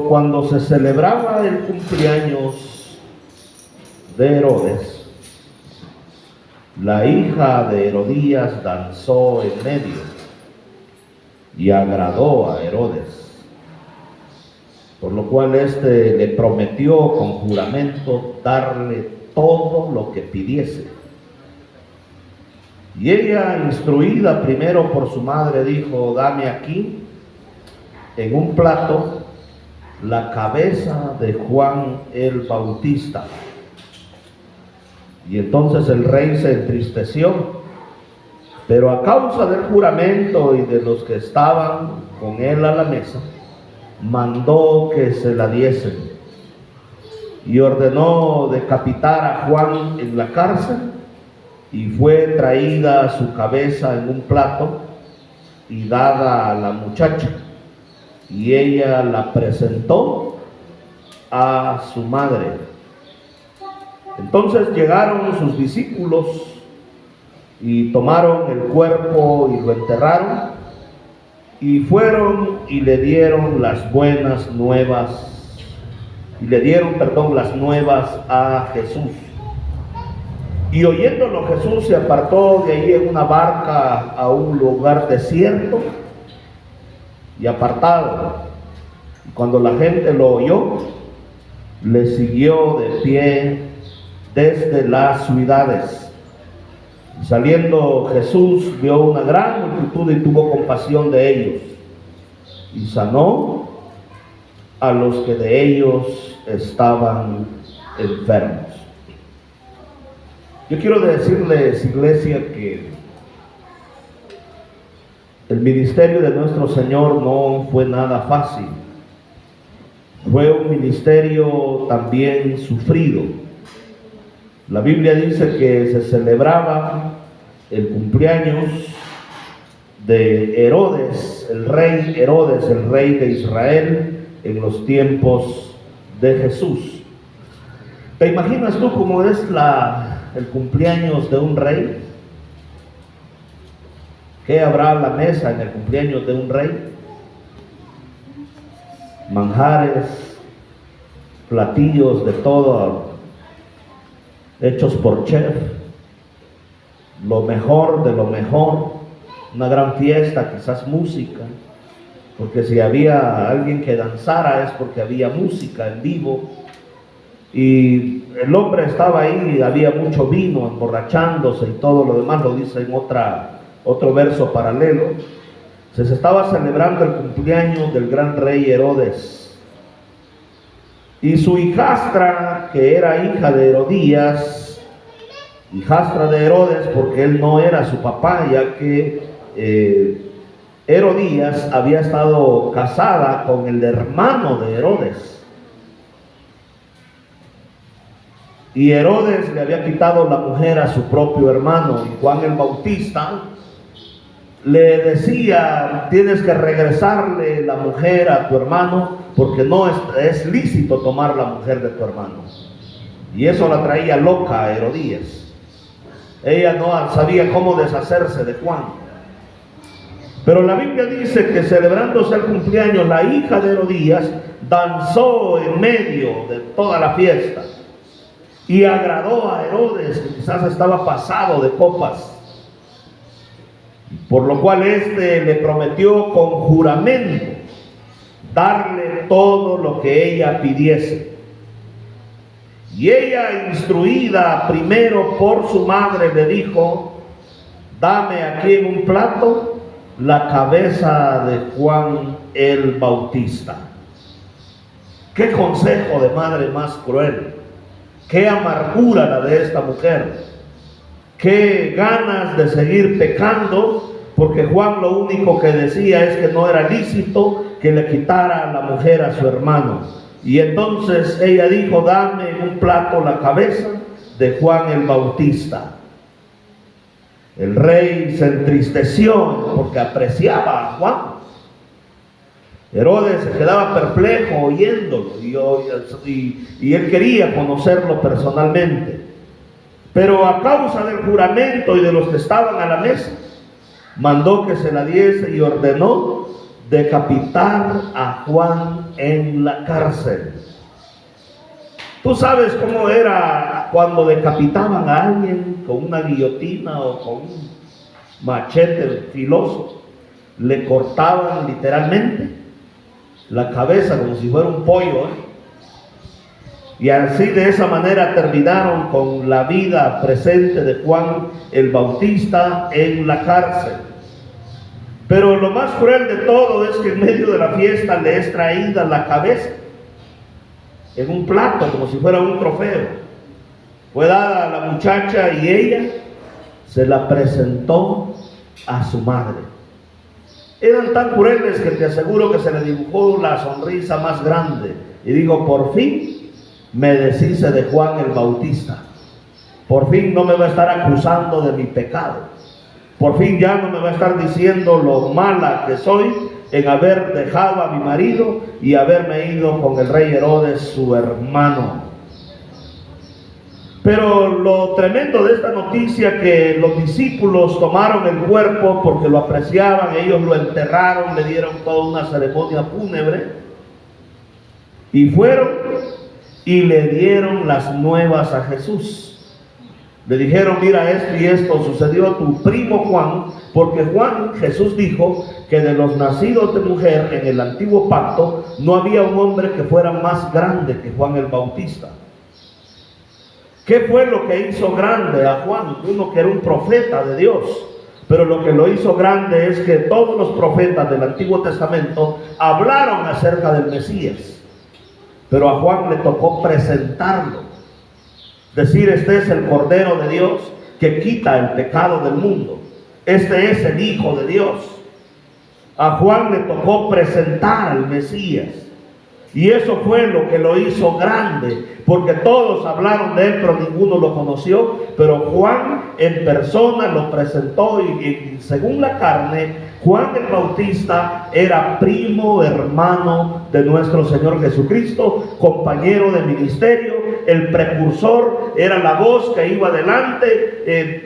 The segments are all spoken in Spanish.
cuando se celebraba el cumpleaños de Herodes, la hija de Herodías danzó en medio y agradó a Herodes, por lo cual éste le prometió con juramento darle todo lo que pidiese. Y ella, instruida primero por su madre, dijo: dame aquí en un plato la cabeza de Juan el Bautista. Y entonces el rey se entristeció, pero a causa del juramento y de los que estaban con él a la mesa, mandó que se la diesen y ordenó decapitar a Juan en la cárcel. Y fue traída su cabeza en un plato y dada a la muchacha, y ella la presentó a su madre. Entonces llegaron sus discípulos y tomaron el cuerpo y lo enterraron, y fueron y le dieron las nuevas a Jesús. Y oyéndolo, Jesús se apartó de ahí en una barca a un lugar desierto y apartado. Y cuando la gente lo oyó, le siguió de pie desde las ciudades. Y saliendo Jesús vio una gran multitud y tuvo compasión de ellos, y sanó a los que de ellos estaban enfermos. Yo quiero decirles, iglesia, que el ministerio de nuestro Señor no fue nada fácil. Fue un ministerio también sufrido. La Biblia dice que se celebraba el cumpleaños de Herodes, el rey de Israel, en los tiempos de Jesús. ¿Te imaginas tú cómo es el cumpleaños de un rey? ¿Qué habrá a la mesa en el cumpleaños de un rey? Manjares, platillos de todo, hechos por chef, lo mejor de lo mejor, una gran fiesta, quizás música, porque si había alguien que danzara es porque había música en vivo. Y el hombre estaba ahí, había mucho vino, emborrachándose y todo lo demás, lo dice en otro verso paralelo. Se estaba celebrando el cumpleaños del gran rey Herodes. Y su hijastra, que era hija de Herodías, hijastra de Herodes porque él no era su papá, ya que Herodías había estado casada con el hermano de Herodes. Y Herodes le había quitado la mujer a su propio hermano. Y Juan el Bautista le decía: tienes que regresarle la mujer a tu hermano, porque no es lícito tomar la mujer de tu hermano. Y eso la traía loca a Herodías. Ella no sabía cómo deshacerse de Juan. Pero la Biblia dice que celebrándose el cumpleaños, la hija de Herodías danzó en medio de toda la fiesta y agradó a Herodes, que quizás estaba pasado de copas, por lo cual éste le prometió con juramento darle todo lo que ella pidiese. Y ella, instruida primero por su madre, le dijo: dame aquí en un plato la cabeza de Juan el Bautista. Qué consejo de madre más cruel. Qué amargura la de esta mujer. Qué ganas de seguir pecando, porque Juan lo único que decía es que no era lícito que le quitara la mujer a su hermano. Y entonces ella dijo: dame en un plato la cabeza de Juan el Bautista. El rey se entristeció porque apreciaba a Juan. Herodes se quedaba perplejo oyéndolo y él quería conocerlo personalmente. Pero a causa del juramento y de los que estaban a la mesa, mandó que se la diese y ordenó decapitar a Juan en la cárcel. Tú sabes cómo era cuando decapitaban a alguien con una guillotina o con un machete filoso. Le cortaban literalmente la cabeza como si fuera un pollo, y así de esa manera terminaron con la vida presente de Juan el Bautista en la cárcel. Pero lo más cruel de todo es que en medio de la fiesta le es traída la cabeza en un plato como si fuera un trofeo. Fue dada a la muchacha y ella se la presentó a su madre. Eran tan crueles que te aseguro que se le dibujó la sonrisa más grande y digo, por fin me deshice de Juan el Bautista. Por fin no me va a estar acusando de mi pecado. Por fin ya no me va a estar diciendo lo mala que soy en haber dejado a mi marido y haberme ido con el rey Herodes, su hermano. Pero lo tremendo de esta noticia, que los discípulos tomaron el cuerpo porque lo apreciaban, ellos lo enterraron, le dieron toda una ceremonia fúnebre y fueron y le dieron las nuevas a Jesús. Le dijeron, mira, esto y esto sucedió a tu primo Juan, porque Juan, Jesús dijo que de los nacidos de mujer en el antiguo pacto no había un hombre que fuera más grande que Juan el Bautista. ¿Qué fue lo que hizo grande a Juan? Uno que era un profeta de Dios, pero lo que lo hizo grande es que todos los profetas del Antiguo Testamento hablaron acerca del Mesías, pero a Juan le tocó presentarlo. Decir, este es el Cordero de Dios que quita el pecado del mundo. Este es el Hijo de Dios. A Juan le tocó presentar al Mesías. Y eso fue lo que lo hizo grande, porque todos hablaron de él, pero ninguno lo conoció. Pero Juan en persona lo presentó y según la carne, Juan el Bautista era primo hermano de nuestro Señor Jesucristo, compañero de ministerio, el precursor, era la voz que iba adelante,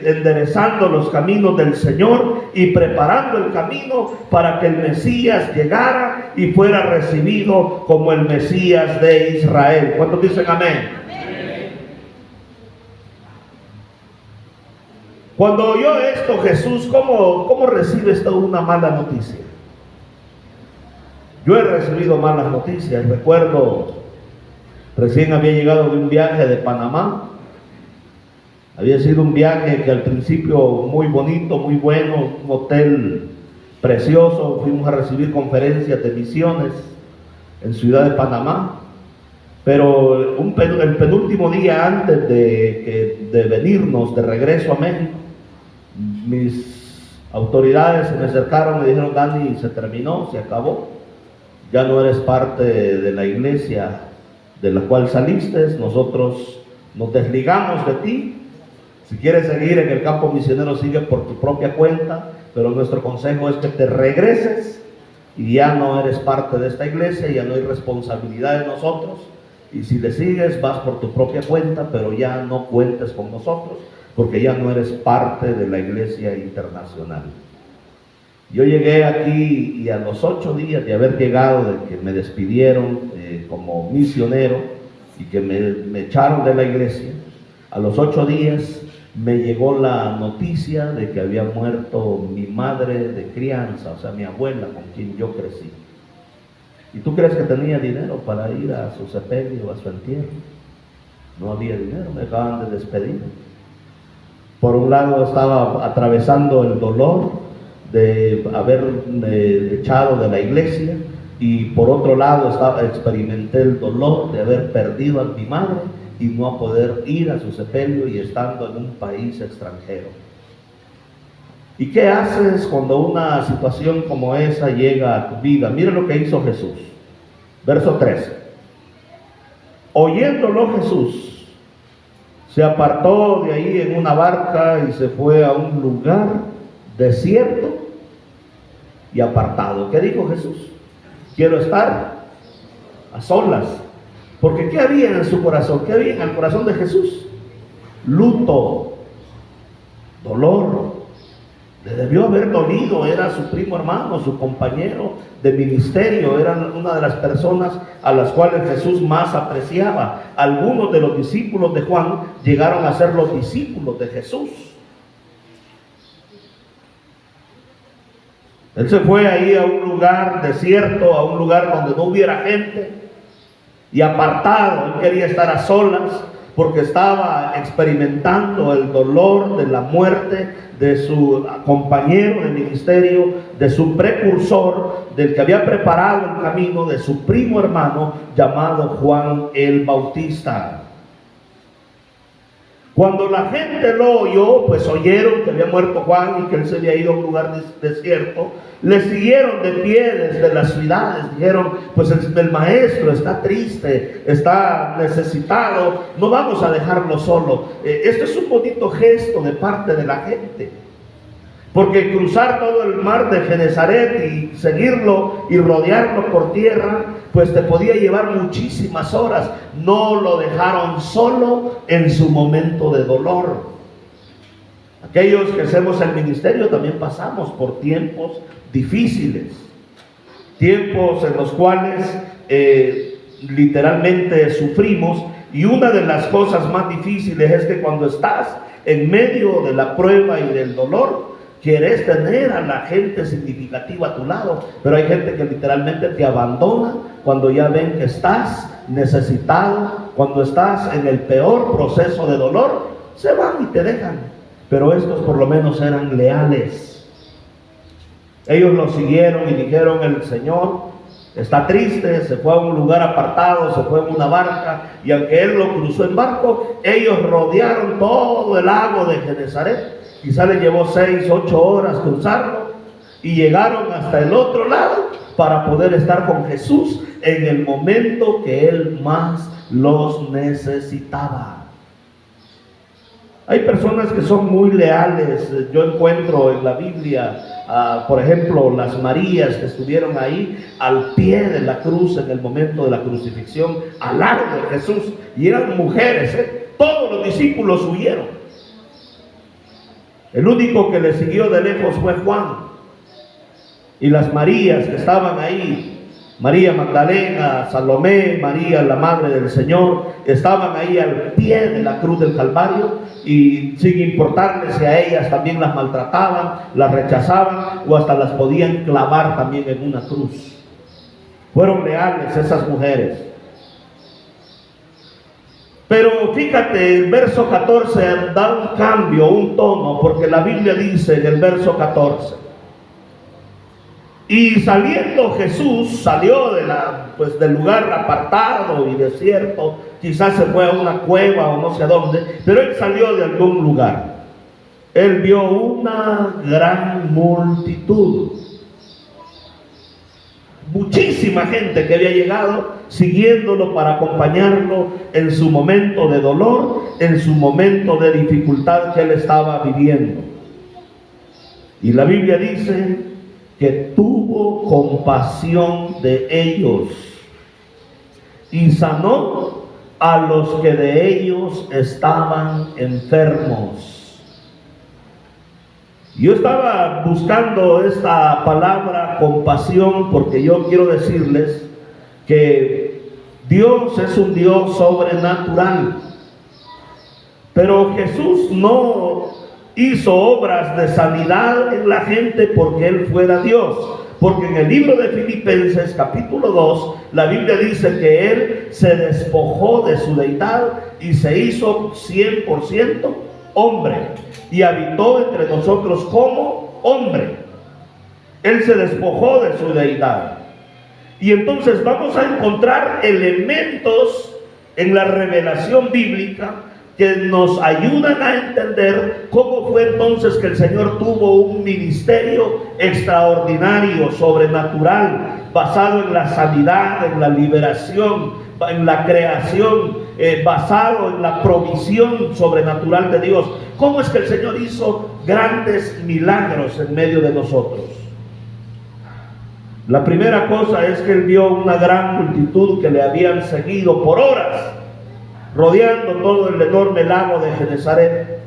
enderezando los caminos del Señor y preparando el camino para que el Mesías llegara y fuera recibido como el Mesías de Israel. ¿Cuántos dicen amén? Cuando oyó esto Jesús, ¿cómo recibe esto una mala noticia? Yo he recibido malas noticias. Recuerdo, recién había llegado de un viaje de Panamá. Había sido un viaje que al principio muy bonito, muy bueno, un hotel precioso. Fuimos a recibir conferencias de misiones en Ciudad de Panamá. Pero el penúltimo día antes de venirnos de regreso a México, mis autoridades se me acercaron y me dijeron, Dani, se terminó, se acabó. Ya no eres parte de la iglesia de la cual saliste, nosotros nos desligamos de ti. Si quieres seguir en el campo misionero, sigue por tu propia cuenta, pero nuestro consejo es que te regreses y ya no eres parte de esta iglesia, ya no hay responsabilidad de nosotros. Y si le sigues, vas por tu propia cuenta, pero ya no cuentes con nosotros, porque ya no eres parte de la iglesia internacional. Yo llegué aquí y a los 8 días de haber llegado, de que me despidieron como misionero y que me echaron de la iglesia, a los 8 días me llegó la noticia de que había muerto mi madre de crianza, o sea, mi abuela con quien yo crecí. ¿Y tú crees que tenía dinero para ir a su sepelio, a su entierro? No había dinero, me acaban de despedir. Por un lado estaba atravesando el dolor de haberme echado de la iglesia, y por otro lado experimenté el dolor de haber perdido a mi madre y no poder ir a su sepelio y estando en un país extranjero. ¿Y qué haces cuando una situación como esa llega a tu vida? Mira lo que hizo Jesús. Verso 13. Oyéndolo Jesús, se apartó de ahí en una barca y se fue a un lugar desierto y apartado. ¿Qué dijo Jesús? Quiero estar a solas. Porque ¿qué había en su corazón? ¿Qué había en el corazón de Jesús? Luto, dolor. Le debió haber dolido, era su primo hermano, su compañero de ministerio, era una de las personas a las cuales Jesús más apreciaba. Algunos de los discípulos de Juan llegaron a ser los discípulos de Jesús. Él se fue ahí a un lugar desierto, a un lugar donde no hubiera gente, y apartado. Él quería estar a solas porque estaba experimentando el dolor de la muerte de su compañero de ministerio, de su precursor, del que había preparado el camino, de su primo hermano llamado Juan el Bautista. Cuando la gente lo oyó, pues oyeron que había muerto Juan y que él se había ido a un lugar desierto, le siguieron de pie desde las ciudades. Dijeron, pues el maestro está triste, está necesitado, no vamos a dejarlo solo. Esto es un bonito gesto de parte de la gente, porque cruzar todo el mar de Genezaret y seguirlo y rodearlo por tierra, pues te podía llevar muchísimas horas. No lo dejaron solo en su momento de dolor. Aquellos que hacemos el ministerio también pasamos por tiempos difíciles, tiempos en los cuales literalmente sufrimos, y una de las cosas más difíciles es que cuando estás en medio de la prueba y del dolor, quieres tener a la gente significativa a tu lado, pero hay gente que literalmente te abandona cuando ya ven que estás necesitado, cuando estás en el peor proceso de dolor, se van y te dejan. Pero estos por lo menos eran leales. Ellos lo siguieron y dijeron, el Señor está triste, se fue a un lugar apartado, se fue en una barca, y aunque Él lo cruzó en barco, ellos rodearon todo el lago de Genezaret. Quizá le llevó 6, 8 horas cruzarlo, y llegaron hasta el otro lado para poder estar con Jesús en el momento que Él más los necesitaba. Hay personas que son muy leales. Yo encuentro en la Biblia, por ejemplo, las Marías que estuvieron ahí al pie de la cruz en el momento de la crucifixión, al lado de Jesús, y eran mujeres, todos los discípulos huyeron. El único que le siguió de lejos fue Juan. Y las Marías que estaban ahí, María Magdalena, Salomé, María la Madre del Señor, estaban ahí al pie de la cruz del Calvario, y sin importarles si a ellas también las maltrataban, las rechazaban o hasta las podían clavar también en una cruz. Fueron leales esas mujeres. Pero fíjate, el verso 14 da un cambio, un tono, porque la Biblia dice en el verso 14: y saliendo Jesús, salió del lugar apartado y desierto, quizás se fue a una cueva o no sé a dónde, pero él salió de algún lugar. Él vio una gran multitud, muchísima gente que había llegado siguiéndolo para acompañarlo en su momento de dolor, en su momento de dificultad que él estaba viviendo. Y la Biblia dice que tuvo compasión de ellos y sanó a los que de ellos estaban enfermos. Yo estaba buscando esta palabra compasión porque yo quiero decirles que Dios es un Dios sobrenatural. Pero Jesús no hizo obras de sanidad en la gente porque Él fuera Dios. Porque en el libro de Filipenses capítulo 2, la Biblia dice que Él se despojó de su deidad y se hizo 100% hombre, y habitó entre nosotros como hombre. Él se despojó de su deidad. Y entonces vamos a encontrar elementos en la revelación bíblica que nos ayudan a entender cómo fue entonces que el Señor tuvo un ministerio extraordinario, sobrenatural, basado en la sanidad, en la liberación, en la creación, basado en la provisión sobrenatural de Dios. ¿Cómo es que el Señor hizo grandes milagros en medio de nosotros? La primera cosa es que Él vio una gran multitud que le habían seguido por horas, rodeando todo el enorme lago de Genezaret.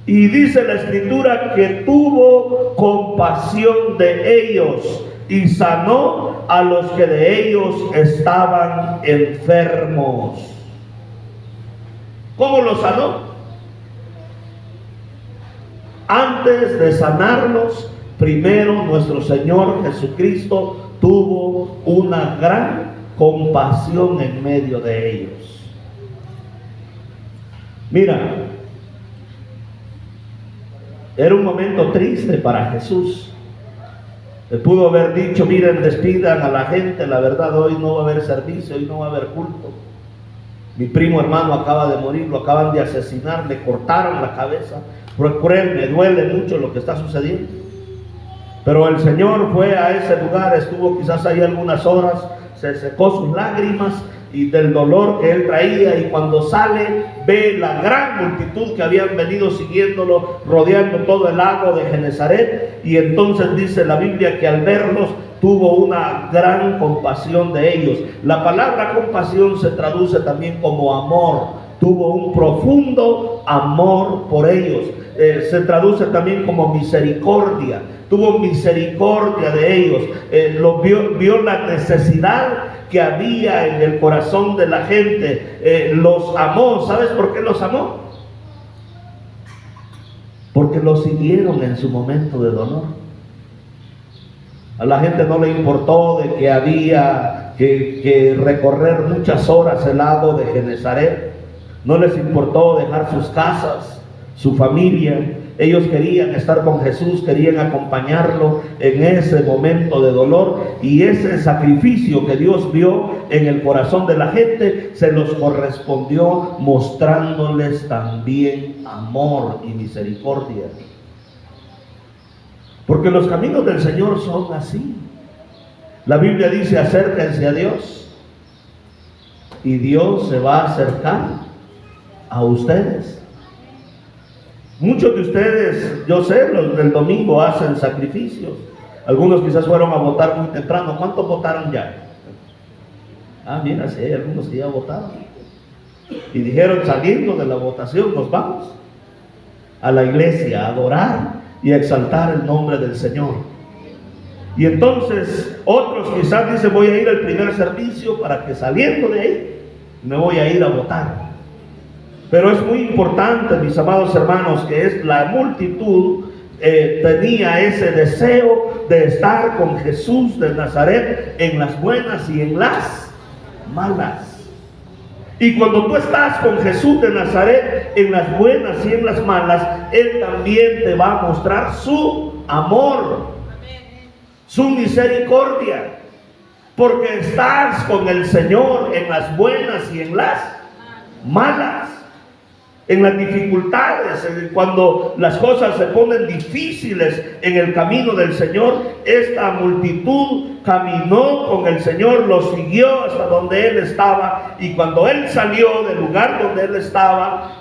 Y dice la Escritura que tuvo compasión de ellos y sanó a los que de ellos estaban enfermos. ¿Cómo los sanó? Antes de sanarlos, primero nuestro Señor Jesucristo tuvo una gran compasión en medio de ellos. Mira, era un momento triste para Jesús. Le pudo haber dicho: miren, despidan a la gente, la verdad hoy no va a haber servicio, hoy no va a haber culto. Mi primo hermano acaba de morir, lo acaban de asesinar, le cortaron la cabeza. Por él me duele mucho lo que está sucediendo. Pero el Señor fue a ese lugar, estuvo quizás ahí algunas horas, se secó sus lágrimas y del dolor que él traía, y cuando sale ve la gran multitud que habían venido siguiéndolo, rodeando todo el lago de Genesaret, y entonces dice la Biblia que al verlos tuvo una gran compasión de ellos. La palabra compasión se traduce también como amor. Tuvo un profundo amor por ellos. Se traduce también como misericordia. Tuvo misericordia de ellos. Vio la necesidad que había en el corazón de la gente. Los amó. ¿Sabes por qué los amó? Porque los siguieron en su momento de dolor. A la gente no le importó de que había que recorrer muchas horas el lago de Genesaret. No les importó dejar sus casas, su familia. Ellos querían estar con Jesús, querían acompañarlo en ese momento de dolor, y ese sacrificio que Dios vio en el corazón de la gente se los correspondió, mostrándoles también amor y misericordia. Porque los caminos del Señor son así. La Biblia dice: acérquense a Dios, y Dios se va a acercar a ustedes. Muchos de ustedes, yo sé, los del domingo hacen sacrificios. Algunos quizás fueron a votar muy temprano. ¿Cuántos votaron ya? Mira, sí, hay algunos que ya votaron. Y dijeron, saliendo de la votación, nos vamos a la iglesia a adorar y a exaltar el nombre del Señor. Y entonces otros quizás dicen: voy a ir al primer servicio para que saliendo de ahí me voy a ir a votar. Pero es muy importante, mis amados hermanos, que es la multitud tenía ese deseo de estar con Jesús de Nazaret en las buenas y en las malas. Y cuando tú estás con Jesús de Nazaret en las buenas y en las malas, Él también te va a mostrar su amor, su misericordia, porque estás con el Señor en las buenas y en las malas. En las dificultades, cuando las cosas se ponen difíciles en el camino del Señor, esta multitud caminó con el Señor, lo siguió hasta donde Él estaba, y cuando Él salió del lugar donde Él estaba,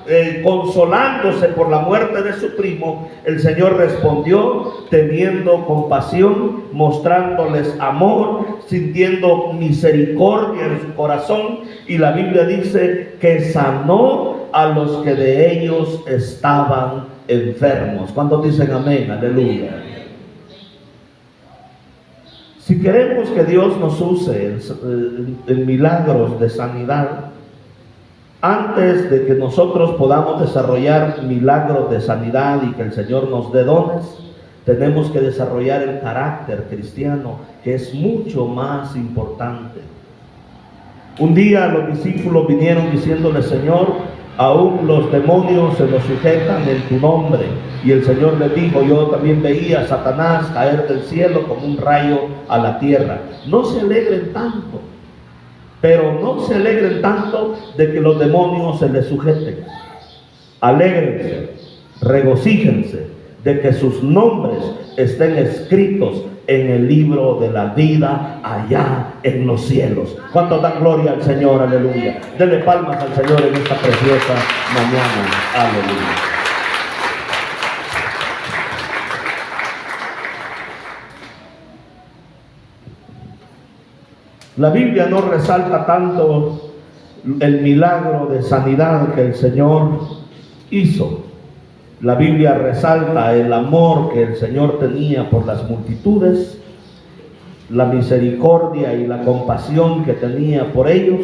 consolándose por la muerte de su primo, el Señor respondió teniendo compasión, mostrándoles amor, sintiendo misericordia en su corazón, y la Biblia dice que sanó a los que de ellos estaban enfermos. ¿Cuántos dicen amén? Aleluya. Si queremos que Dios nos use en milagros de sanidad, antes de que nosotros podamos desarrollar milagros de sanidad y que el Señor nos dé dones, tenemos que desarrollar el carácter cristiano, que es mucho más importante. Un día los discípulos vinieron diciéndole: Señor, aún los demonios se nos sujetan en tu nombre. Y el Señor les dijo: yo también veía a Satanás caer del cielo como un rayo a la tierra. No se alegren tanto, pero no se alegren tanto de que los demonios se les sujeten. Alégrense, regocíjense de que sus nombres estén escritos en el libro de la vida allá en los cielos. ¿Cuánto dan gloria al Señor? Aleluya. Denle palmas al Señor en esta preciosa mañana. Aleluya. La Biblia no resalta tanto el milagro de sanidad que el Señor hizo. La Biblia resalta el amor que el Señor tenía por las multitudes, la misericordia y la compasión que tenía por ellos,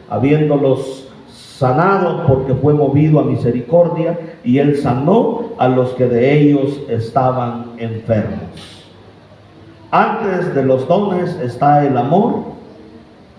habiéndolos sanado porque fue movido a misericordia, y Él sanó a los que de ellos estaban enfermos. Antes de los dones está el amor,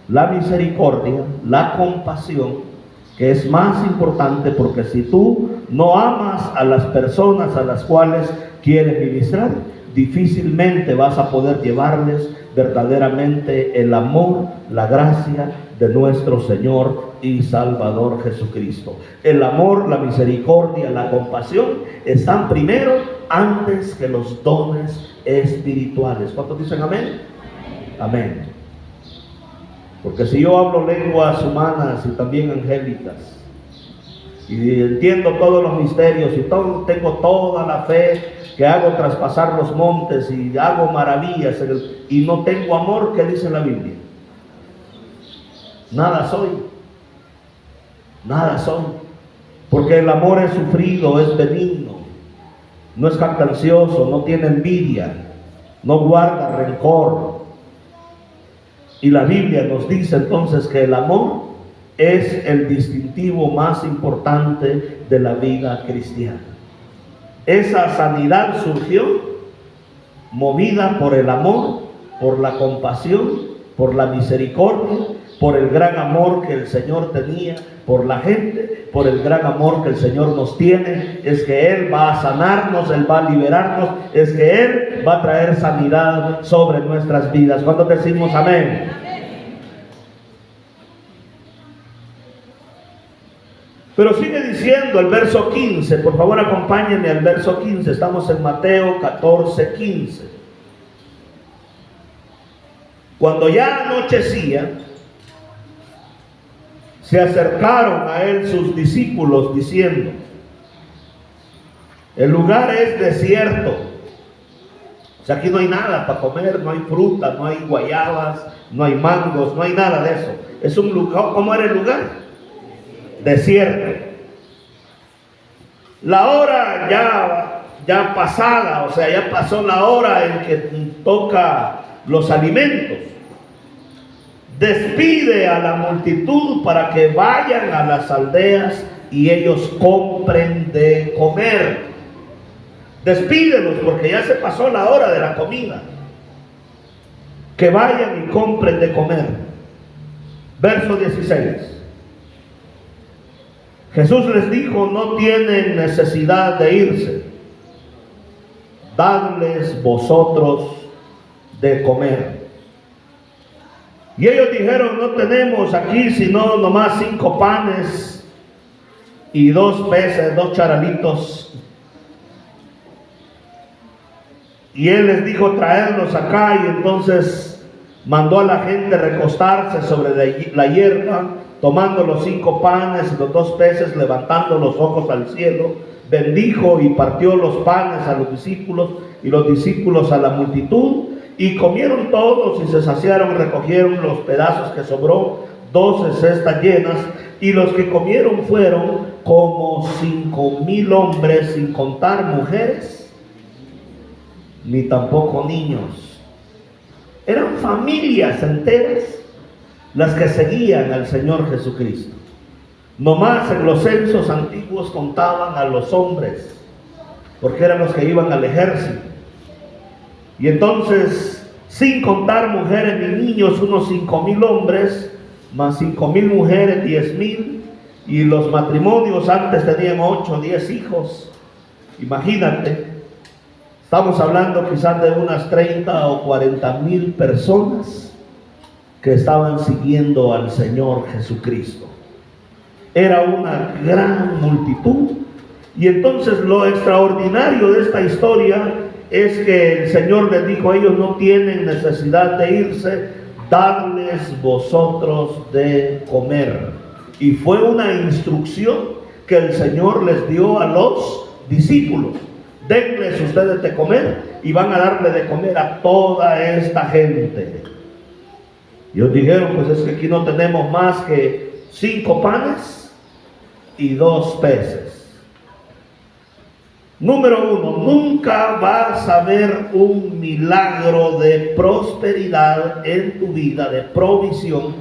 la misericordia, la compasión, que es más importante, porque si tú no amas a las personas a las cuales quieres ministrar, difícilmente vas a poder llevarles verdaderamente el amor, la gracia de nuestro Señor y Salvador Jesucristo. El amor, la misericordia, la compasión están primero antes que los dones espirituales. ¿Cuántos dicen amén? Amén. Porque si yo hablo lenguas humanas y también angélicas, y entiendo todos los misterios, y tengo toda la fe, que hago traspasar los montes y hago maravillas, y no tengo amor, ¿qué dice la Biblia? Nada soy. Nada soy. Porque el amor es sufrido, es benigno, no es jactancioso, no tiene envidia, no guarda rencor. Y la Biblia nos dice entonces que el amor es el distintivo más importante de la vida cristiana. Esa sanidad surgió movida por el amor, por la compasión, por la misericordia, por el gran amor que el Señor tenía por la gente, por el gran amor que el Señor nos tiene. Es que Él va a sanarnos, Él va a liberarnos, es que Él va a traer sanidad sobre nuestras vidas. ¿Cuántos decimos amén? Pero sigue diciendo el verso 15, por favor acompáñenme al verso 15, estamos en Mateo 14, 15. Cuando ya anochecía, se acercaron a él sus discípulos diciendo: el lugar es desierto, o sea, aquí no hay nada para comer, no hay fruta, no hay guayabas, no hay mangos, no hay nada de eso. Es un lugar, ¿cómo era el lugar? Desierto. La hora ya pasada, o sea, ya pasó la hora en que toca los alimentos. Despide a la multitud para que vayan a las aldeas y ellos compren de comer. Despídelos porque ya se pasó la hora de la comida. Que vayan y compren de comer. Verso 16. Jesús les dijo: no tienen necesidad de irse, dadles vosotros de comer. Y ellos dijeron: no tenemos aquí sino nomás 5 panes y 2 peces, 2 charalitos. Y él les dijo: traedlos acá. Y entonces mandó a la gente recostarse sobre la hierba, tomando los 5 panes y los 2 peces, levantando los ojos al cielo, bendijo y partió los panes a los discípulos y los discípulos a la multitud, y comieron todos y se saciaron, recogieron los pedazos que sobró, 12 cestas llenas, y los que comieron fueron como 5,000 hombres, sin contar mujeres ni tampoco niños. Eran familias enteras las que seguían al Señor Jesucristo. Nomás en los censos antiguos contaban a los hombres, porque eran los que iban al ejército. Y entonces, sin contar mujeres ni niños, unos 5,000 hombres, más 5,000 mujeres, 10,000. Y los matrimonios antes tenían 8 o 10 hijos. Imagínate, estamos hablando quizás de unas 30 o 40,000 personas que estaban siguiendo al Señor Jesucristo. Era una gran multitud. Y entonces lo extraordinario de esta historia es que el Señor les dijo: ellos no tienen necesidad de irse, dadles vosotros de comer. Y fue una instrucción que el Señor les dio a los discípulos: denles ustedes de comer, y van a darle de comer a toda esta gente. Y ellos dijeron: pues es que aquí no tenemos más que 5 panes y 2 peces. Número uno, nunca vas a ver un milagro de prosperidad en tu vida, de provisión,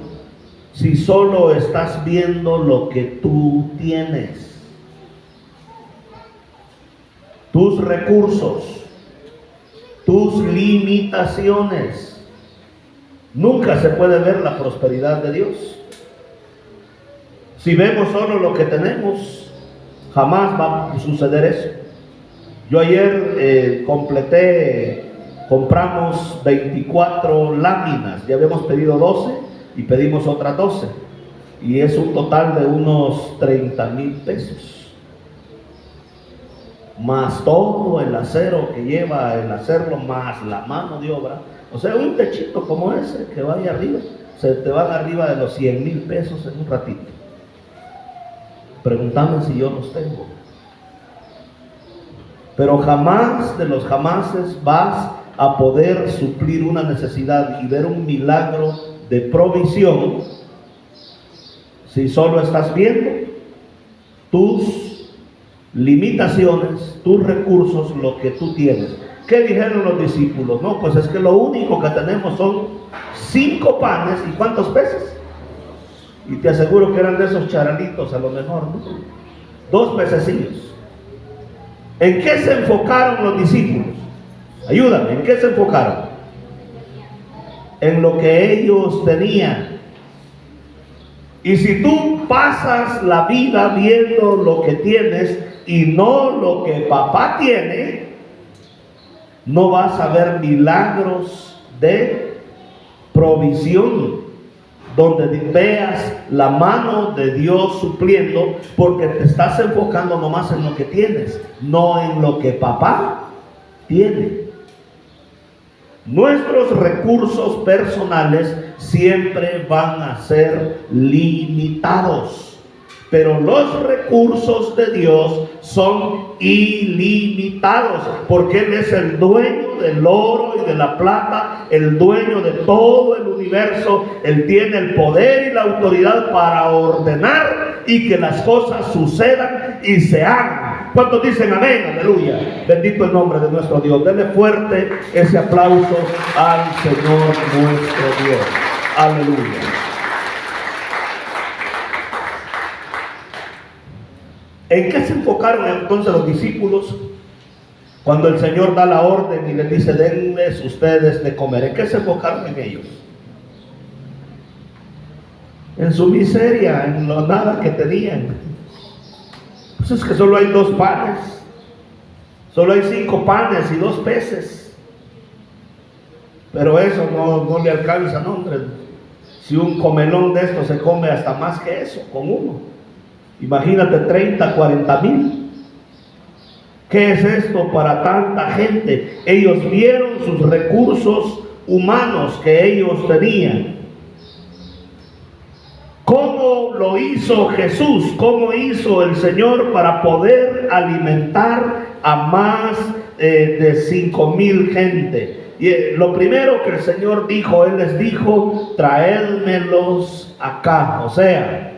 si solo estás viendo lo que tú tienes. Tus recursos, tus limitaciones. Nunca se puede ver la prosperidad de Dios. Si vemos solo lo que tenemos, jamás va a suceder eso. Yo ayer compramos 24 láminas, ya habíamos pedido 12 y pedimos otras 12. Y es un total de unos 30,000 pesos. Más todo el acero que lleva el hacerlo, más la mano de obra. O sea, un techito como ese que va ahí arriba, se te van arriba de los 100,000 pesos en un ratito. Pregúntame si yo los tengo. Pero jamás de los jamases vas a poder suplir una necesidad y ver un milagro de provisión si solo estás viendo tus limitaciones, tus recursos, lo que tú tienes. ¿Qué dijeron los discípulos? No, pues es que lo único que tenemos son 5 panes y ¿cuántos peces? Y te aseguro que eran de esos charalitos a lo mejor, ¿no? 2 pececillos. ¿En qué se enfocaron los discípulos? Ayúdame, ¿en qué se enfocaron? En lo que ellos tenían. Y si tú pasas la vida viendo lo que tienes y no lo que papá tiene, no vas a ver milagros de provisión, donde veas la mano de Dios supliendo, porque te estás enfocando nomás en lo que tienes, no en lo que papá tiene. Nuestros recursos personales siempre van a ser limitados, pero los recursos de Dios son ilimitados, porque Él es el dueño del oro y de la plata, el dueño de todo el universo. Él tiene el poder y la autoridad para ordenar y que las cosas sucedan y se hagan. ¿Cuántos dicen amén? Aleluya. Bendito el nombre de nuestro Dios. Denle fuerte ese aplauso al Señor nuestro Dios. Aleluya. ¿En qué se enfocaron entonces los discípulos cuando el Señor da la orden y les dice, denles ustedes de comer? ¿En qué se enfocaron en ellos? En su miseria, en lo nada que tenían. Pues es que solo hay 2 panes, solo hay 5 panes y 2 peces. Pero eso no le alcanza, no, hombre. Si un comelón de estos se come hasta más que eso, con uno. Imagínate 30, 40,000. ¿Qué es esto para tanta gente? Ellos vieron sus recursos humanos que ellos tenían. ¿Cómo lo hizo Jesús? ¿Cómo hizo el Señor para poder alimentar a más de 5,000 gente? Y lo primero que el Señor dijo, Él les dijo, traédmelos acá. O sea,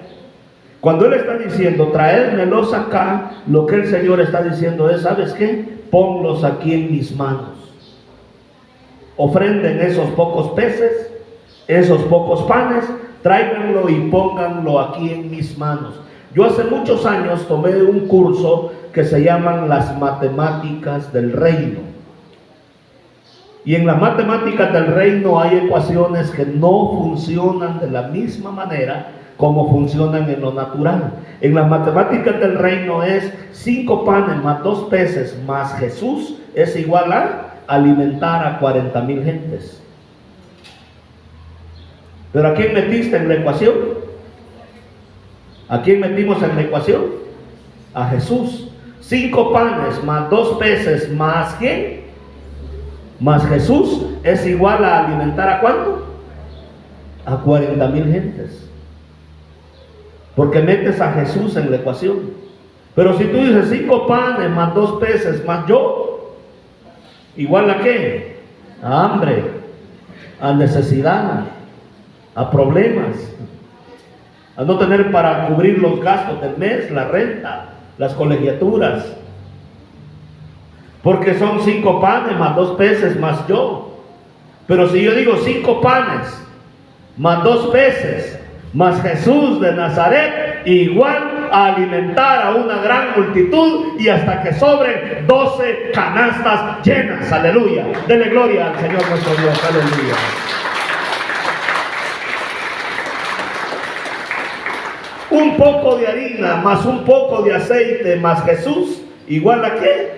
cuando Él está diciendo, traédmelos acá, lo que el Señor está diciendo es, ¿sabes qué? Ponlos aquí en mis manos. Ofrenden esos pocos peces, esos pocos panes, tráiganlo y pónganlo aquí en mis manos. Yo hace muchos años tomé un curso que se llaman las matemáticas del reino. Y en las matemáticas del reino hay ecuaciones que no funcionan de la misma manera como funcionan en lo natural. En las matemáticas del reino es 5 panes más 2 peces más Jesús es igual a alimentar a 40,000 gentes. ¿Pero a quién metiste en la ecuación? ¿A quién metimos en la ecuación? A Jesús. 5 panes más 2 peces más ¿quién? Más Jesús es igual a alimentar ¿a cuánto? A 40,000 gentes. Porque metes a Jesús en la ecuación. Pero si tú dices 5 panes más 2 peces más yo, ¿igual a qué? A hambre, a necesidad, a problemas, a no tener para cubrir los gastos del mes, la renta, las colegiaturas. porque son 5 panes más 2 peces más yo. Pero si yo digo 5 panes más 2 peces más Jesús de Nazaret, igual a alimentar a una gran multitud y hasta que sobren 12 canastas llenas. Aleluya. Dele gloria al Señor nuestro Dios. Aleluya. Un poco de harina más un poco de aceite más Jesús, igual a qué?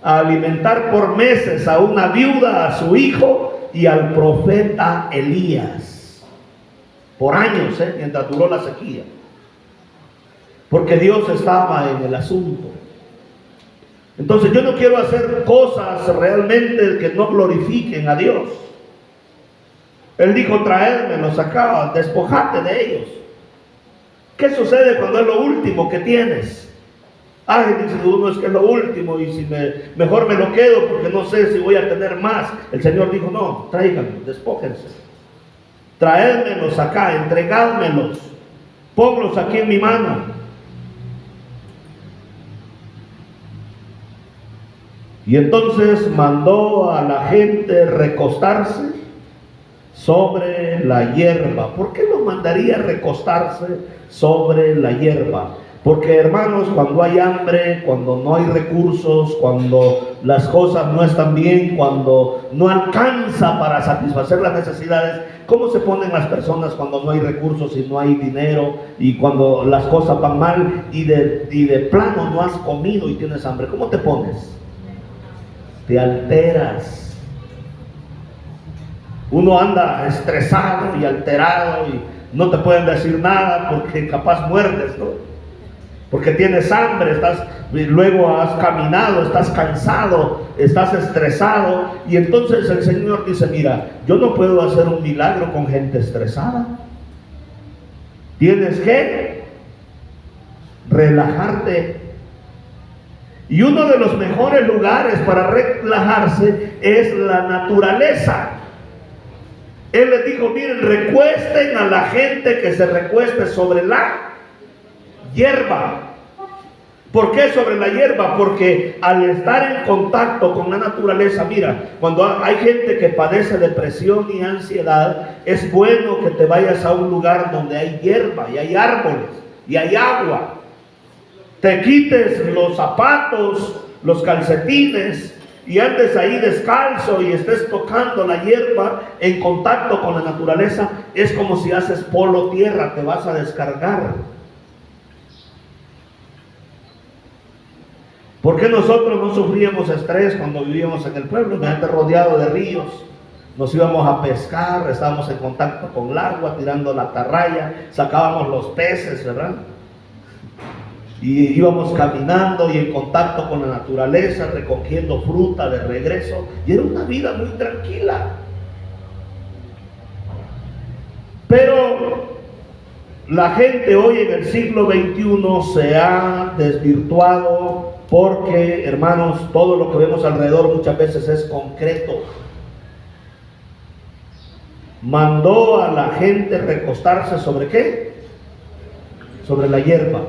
A alimentar por meses a una viuda, a su hijo y al profeta Elías. Por años, mientras duró la sequía. Porque Dios estaba en el asunto. Entonces yo no quiero hacer cosas realmente que no glorifiquen a Dios. Él dijo, traédmelos acá, despojate de ellos. ¿Qué sucede cuando es lo último que tienes? Ay, dice uno, es que es lo último y si mejor me lo quedo porque no sé si voy a tener más. El Señor dijo, no, tráiganlos, despójense. Traédmelos acá, entregádmelos, ponlos aquí en mi mano. Y entonces mandó a la gente recostarse sobre la hierba. ¿Por qué los mandaría recostarse sobre la hierba? Porque, hermanos, cuando hay hambre, cuando no hay recursos, cuando las cosas no están bien, cuando no alcanza para satisfacer las necesidades, ¿cómo se ponen las personas cuando no hay recursos y no hay dinero y cuando las cosas van mal y de plano no has comido y tienes hambre? ¿Cómo te pones? Te alteras. Uno anda estresado y alterado y no te pueden decir nada porque capaz muerdes, ¿no? Porque tienes hambre, luego has caminado, estás cansado, estás estresado. Y entonces el Señor dice, mira, yo no puedo hacer un milagro con gente estresada. Tienes que relajarte. Y uno de los mejores lugares para relajarse es la naturaleza. Él les dijo, miren, recuesten a la gente que se recueste sobre la hierba. ¿Por qué sobre la hierba? Porque al estar en contacto con la naturaleza, mira, cuando hay gente que padece depresión y ansiedad, es bueno que te vayas a un lugar donde hay hierba y hay árboles y hay agua. Te quites los zapatos, los calcetines y andes ahí descalzo y estés tocando la hierba en contacto con la naturaleza. Es como si haces polo tierra, te vas a descargar. ¿Por qué nosotros no sufríamos estrés cuando vivíamos en el pueblo? Gente rodeado de ríos, nos íbamos a pescar, estábamos en contacto con el agua, tirando la atarraya, sacábamos los peces, ¿verdad? Y íbamos caminando y en contacto con la naturaleza, recogiendo fruta de regreso, y era una vida muy tranquila. Pero la gente hoy en el siglo XXI se ha desvirtuado porque, hermanos, todo lo que vemos alrededor muchas veces es concreto. Mandó a la gente recostarse sobre ¿qué? Sobre la hierba.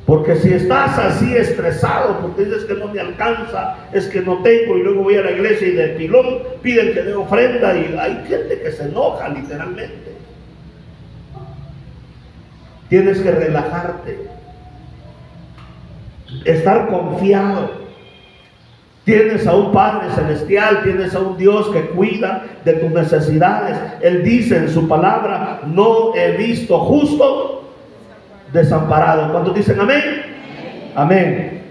Porque si estás así estresado, porque dices que no me alcanza, es que no tengo, y luego voy a la iglesia y de pilón piden que dé ofrenda, y hay gente que se enoja literalmente. Tienes que relajarte, estar confiado. Tienes a un Padre Celestial, tienes a un Dios que cuida de tus necesidades. Él dice en su palabra, no he visto justo desamparado. ¿Cuántos dicen amén? Amén.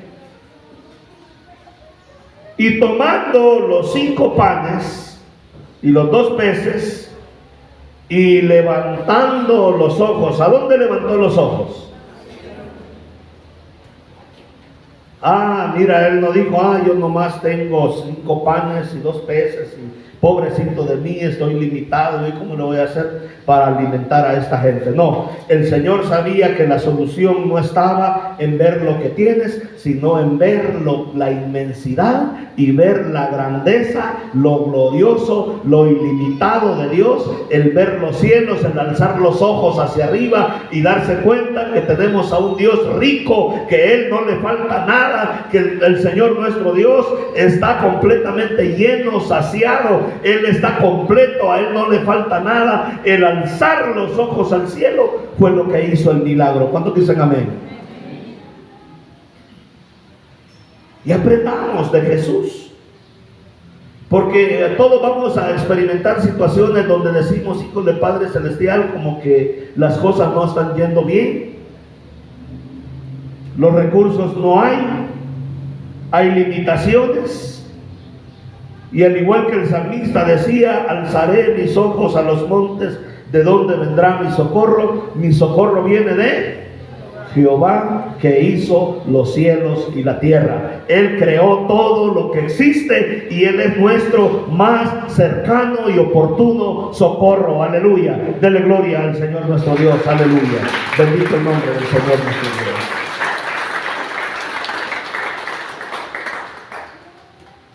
Y tomando los 5 panes y los 2 peces y levantando los ojos, ¿a dónde levantó los ojos? Mira, él no dijo, yo nomás tengo 5 panes y 2 peces, pobrecito de mí, estoy limitado, ¿y cómo lo voy a hacer para alimentar a esta gente? No, el Señor sabía que la solución no estaba en ver lo que tienes, sino en ver la inmensidad y ver la grandeza, lo glorioso, lo ilimitado de Dios, el ver los cielos, el alzar los ojos hacia arriba y darse cuenta que tenemos a un Dios rico, que Él no le falta nada, que el Señor nuestro Dios está completamente lleno, saciado, Él está completo, a Él no le falta nada. El alzar los ojos al cielo fue lo que hizo el milagro. ¿Cuántos dicen amén? Y aprendamos de Jesús, porque todos vamos a experimentar situaciones donde decimos, hijos de Padre Celestial, como que las cosas no están yendo bien, los recursos no hay limitaciones, y al igual que el salmista decía, alzaré mis ojos a los montes, ¿de dónde vendrá mi socorro? Mi socorro viene de Jehová, que hizo los cielos y la tierra. Él creó todo lo que existe y Él es nuestro más cercano y oportuno socorro. Aleluya. Dele gloria al Señor nuestro Dios. Aleluya. Bendito el nombre del Señor nuestro Dios.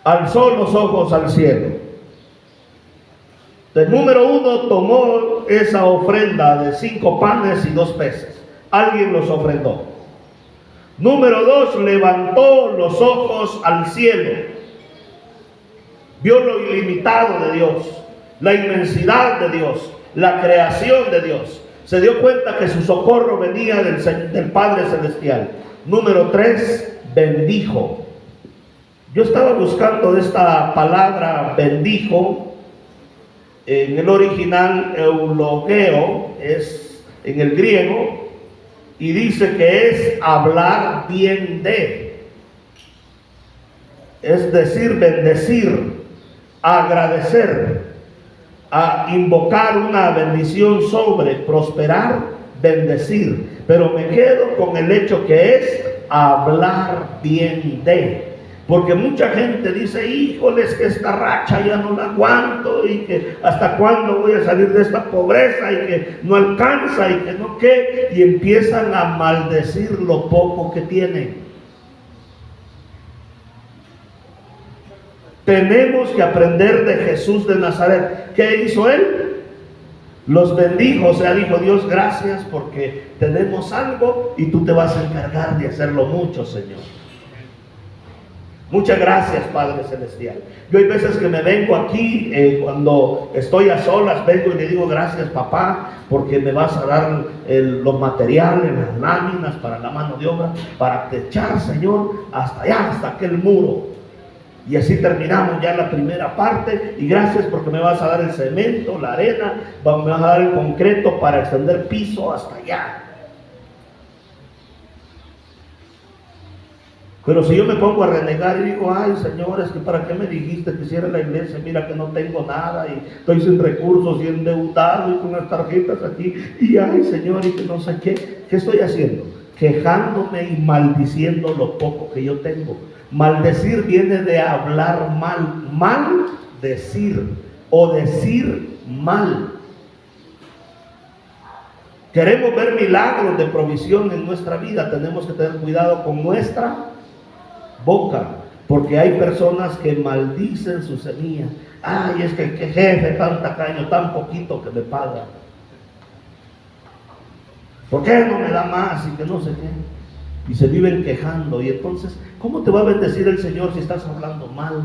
Alzó los ojos al cielo. El número 1 tomó esa ofrenda de 5 panes y 2 peces. Alguien los ofrendó. Número 2, levantó los ojos al cielo. Vio lo ilimitado de Dios, la inmensidad de Dios, la creación de Dios. Se dio cuenta que su socorro venía del Padre Celestial. Número 3, bendijo. Yo estaba buscando esta palabra bendijo. En el original, eulogeo, es en el griego, y dice que es hablar bien de, es decir, bendecir, agradecer, a invocar una bendición sobre, prosperar, bendecir. Pero me quedo con el hecho que es hablar bien de. Porque mucha gente dice, híjoles, que esta racha ya no la aguanto, y que hasta cuándo voy a salir de esta pobreza, y que no alcanza, y que no qué, y empiezan a maldecir lo poco que tienen. Tenemos que aprender de Jesús de Nazaret. ¿Qué hizo Él? Los bendijo, o sea, dijo, Dios, gracias porque tenemos algo y tú te vas a encargar de hacerlo mucho, Señor. Muchas gracias, Padre Celestial. Yo hay veces que me vengo aquí, cuando estoy a solas, vengo y le digo, gracias, papá, porque me vas a dar los materiales, las láminas para la mano de obra, para techar, Señor, hasta allá, hasta aquel muro. Y así terminamos ya la primera parte, y gracias porque me vas a dar el cemento, la arena, me vas a dar el concreto para extender piso hasta allá. Pero si yo me pongo a renegar y digo, ay, Señor, es que para qué me dijiste que hiciera la iglesia, mira que no tengo nada y estoy sin recursos y endeudado y con las tarjetas aquí, y ay, Señor, y que no sé qué estoy haciendo, quejándome y maldiciendo lo poco que yo tengo. Maldecir viene de hablar mal, maldecir o decir mal. Queremos ver milagros de provisión en nuestra vida, tenemos que tener cuidado con nuestra boca, porque hay personas que maldicen su semilla. Ay, es que jefe tan tacaño, tan poquito que me paga. ¿Por qué no me da más? Y que no sé qué. Y se viven quejando. Y entonces, ¿cómo te va a bendecir el Señor si estás hablando mal?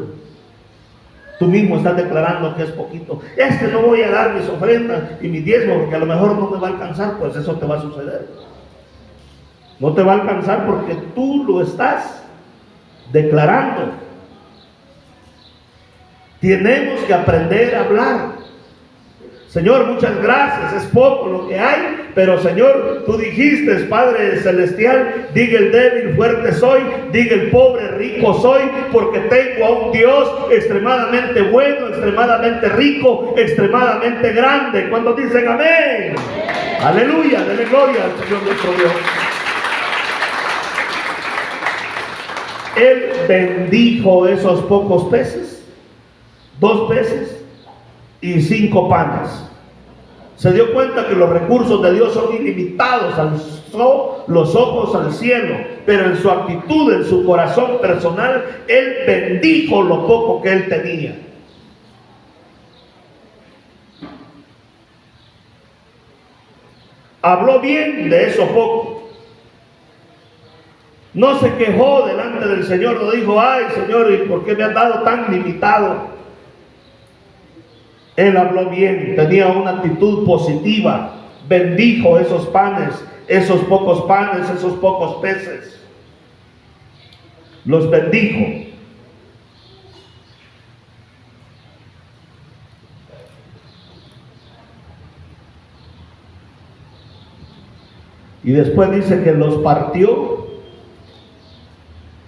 Tú mismo estás declarando que es poquito. Es que no voy a dar mis ofrendas y mis diezmos porque a lo mejor no me va a alcanzar. Pues eso te va a suceder. No te va a alcanzar porque tú lo estás declarando. Tenemos que aprender a hablar. Señor, muchas gracias, es poco lo que hay, pero Señor, tú dijiste, Padre Celestial, diga el débil, fuerte soy, diga el pobre, rico soy, porque tengo a un Dios extremadamente bueno, extremadamente rico, extremadamente grande. ¿Cuántos dicen amén? Aleluya, denle gloria al Señor nuestro Dios. Él bendijo esos pocos peces, 2 peces, y 5 panes. Se dio cuenta que los recursos de Dios son ilimitados, alzó los ojos al cielo, pero en su actitud, en su corazón personal, él bendijo lo poco que él tenía. Habló bien de eso poco. No se quejó delante del Señor, no dijo, ay Señor, ¿y por qué me has dado tan limitado? Él habló bien, tenía una actitud positiva, bendijo esos panes, esos pocos panes, esos pocos peces. Los bendijo. Y después dice que los partió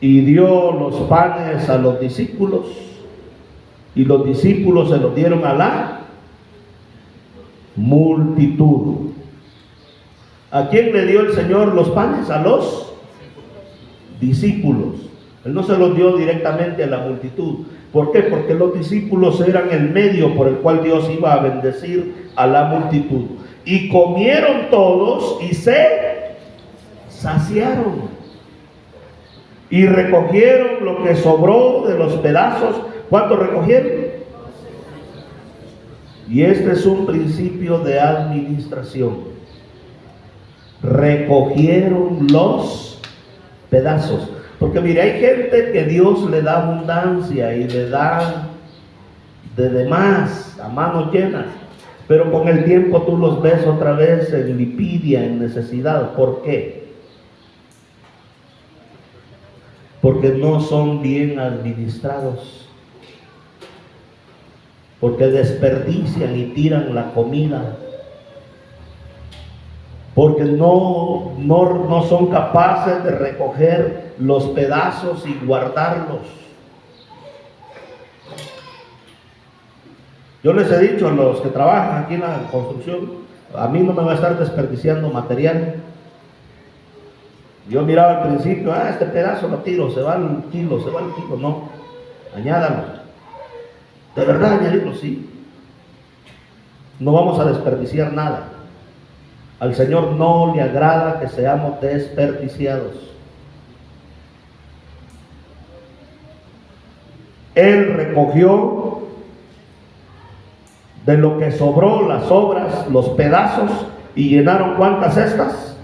y dio los panes a los discípulos, y los discípulos se los dieron a la multitud. ¿A quién le dio el Señor los panes? A los discípulos. Él no se los dio directamente a la multitud. ¿Por qué? Porque los discípulos eran el medio por el cual Dios iba a bendecir a la multitud. Y comieron todos y se saciaron. Y recogieron lo que sobró de los pedazos. ¿Cuánto recogieron? Y este es un principio de administración. Recogieron los pedazos. Porque mire, hay gente que Dios le da abundancia y le da de demás, a manos llenas. Pero con el tiempo tú los ves otra vez en lipidia, en necesidad. ¿Por qué? Porque no son bien administrados. Porque desperdician y tiran la comida. Porque no son capaces de recoger los pedazos y guardarlos. Yo les he dicho a los que trabajan aquí en la construcción, a mí no me va a estar desperdiciando material. Yo miraba al principio, este pedazo lo tiro, se va al kilo, no, añádalo. De verdad, añadirlo, sí. No vamos a desperdiciar nada. Al Señor no le agrada que seamos desperdiciados. Él recogió de lo que sobró, las sobras, los pedazos, y llenaron ¿cuántas cestas?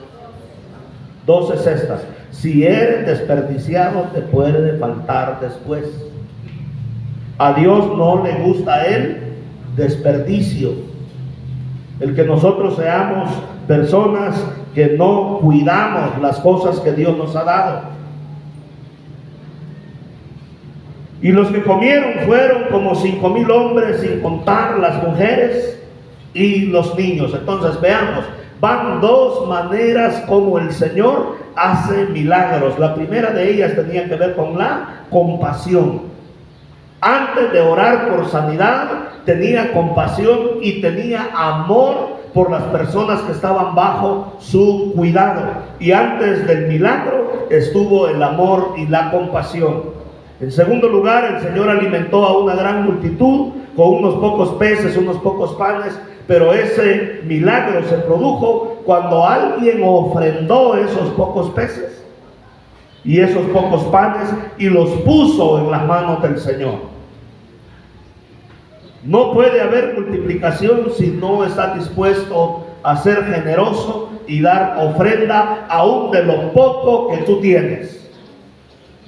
12 cestas. Si eres desperdiciado, te puede faltar después. A Dios no le gusta el desperdicio. El que nosotros seamos personas que no cuidamos las cosas que Dios nos ha dado. Y los que comieron fueron como 5,000 hombres, sin contar las mujeres y los niños. Entonces veamos, van dos maneras como el Señor hace milagros. La primera de ellas tenía que ver con la compasión. Antes de orar por sanidad, tenía compasión y tenía amor por las personas que estaban bajo su cuidado. Y antes del milagro estuvo el amor y la compasión. En segundo lugar, el Señor alimentó a una gran multitud con unos pocos peces, unos pocos panes, pero ese milagro se produjo cuando alguien ofrendó esos pocos peces y esos pocos panes y los puso en las manos del Señor. No puede haber multiplicación si no estás dispuesto a ser generoso y dar ofrenda aún de lo poco que tú tienes.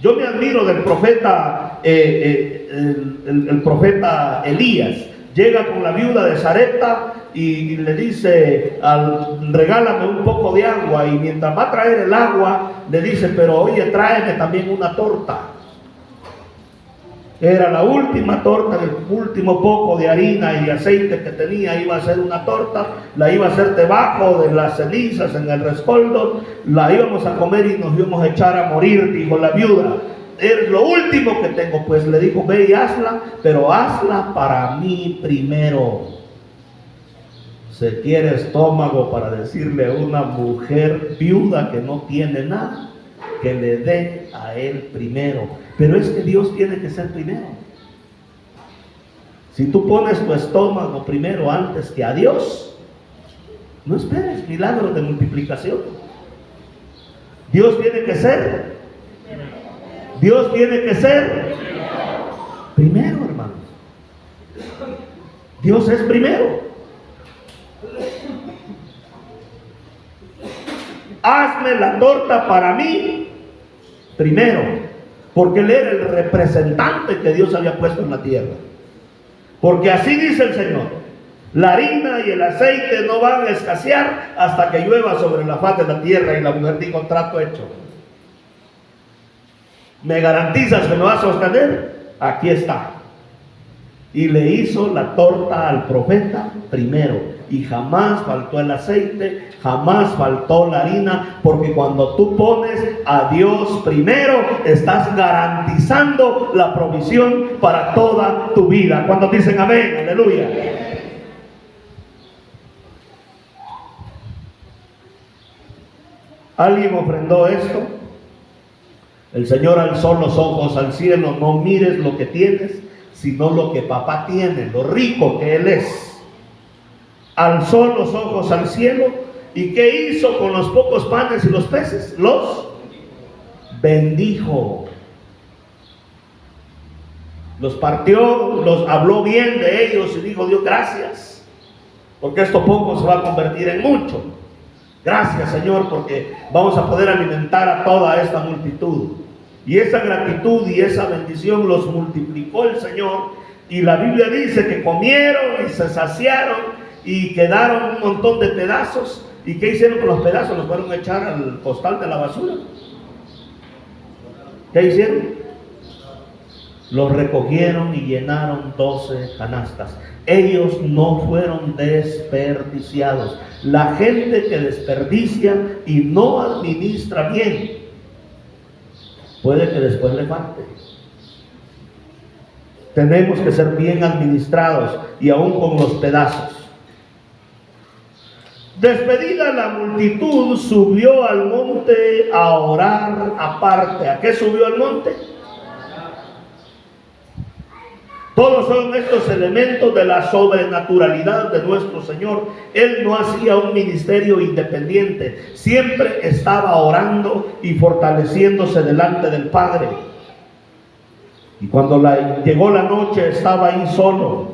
Yo me admiro del profeta, el profeta Elías. Llega con la viuda de Sarepta y le dice, regálame un poco de agua. Y mientras va a traer el agua, le dice, pero oye, tráeme también una torta. Era la última torta, el último poco de harina y aceite que tenía, iba a ser una torta, la iba a hacer debajo de las cenizas en el rescoldo, la íbamos a comer y nos íbamos a echar a morir, dijo la viuda. Es lo último que tengo, pues le dijo, ve y hazla, pero hazla para mí primero. Se quiere estómago para decirle a una mujer viuda que no tiene nada, que le dé a él primero. Pero es que Dios tiene que ser primero. Si tú pones tu estómago primero antes que a Dios, no esperes milagros de multiplicación. Dios tiene que ser primero, hermanos. Dios es primero. Hazme la torta para mí primero, porque Él era el representante que Dios había puesto en la tierra. Porque así dice el Señor: la harina y el aceite no van a escasear hasta que llueva sobre la faz de la tierra. Y la mujer dijo: trato hecho. ¿Me garantizas que me vas a sostener? Aquí está. Y le hizo la torta al profeta primero. Y jamás faltó el aceite, jamás faltó la harina, porque cuando tú pones a Dios primero, estás garantizando la provisión para toda tu vida. ¿Cuántos dicen amén? Aleluya. ¿Alguien ofrendó esto? El Señor alzó los ojos al cielo. No mires lo que tienes, sino lo que papá tiene, lo rico que Él es. Alzó los ojos al cielo. ¿Y qué hizo con los pocos panes y los peces? Los bendijo. Los partió, los habló bien de ellos y dijo: Dios, gracias, porque esto poco se va a convertir en mucho. Gracias, Señor, porque vamos a poder alimentar a toda esta multitud. Y esa gratitud y esa bendición los multiplicó el Señor. Y la Biblia dice que comieron y se saciaron y quedaron un montón de pedazos. ¿Y qué hicieron con los pedazos? Los fueron a echar al costal de la basura. ¿Qué hicieron? Los recogieron y llenaron 12 canastas. Ellos no fueron desperdiciados. La gente que desperdicia y no administra bien, puede que después le falte. Tenemos que ser bien administrados, y aún con los pedazos. Despedida la multitud, subió al monte a orar aparte. ¿A qué subió al monte? Todos son estos elementos de la sobrenaturalidad de nuestro Señor. Él no hacía un ministerio independiente, siempre estaba orando y fortaleciéndose delante del Padre. Y cuando llegó la noche, estaba ahí solo.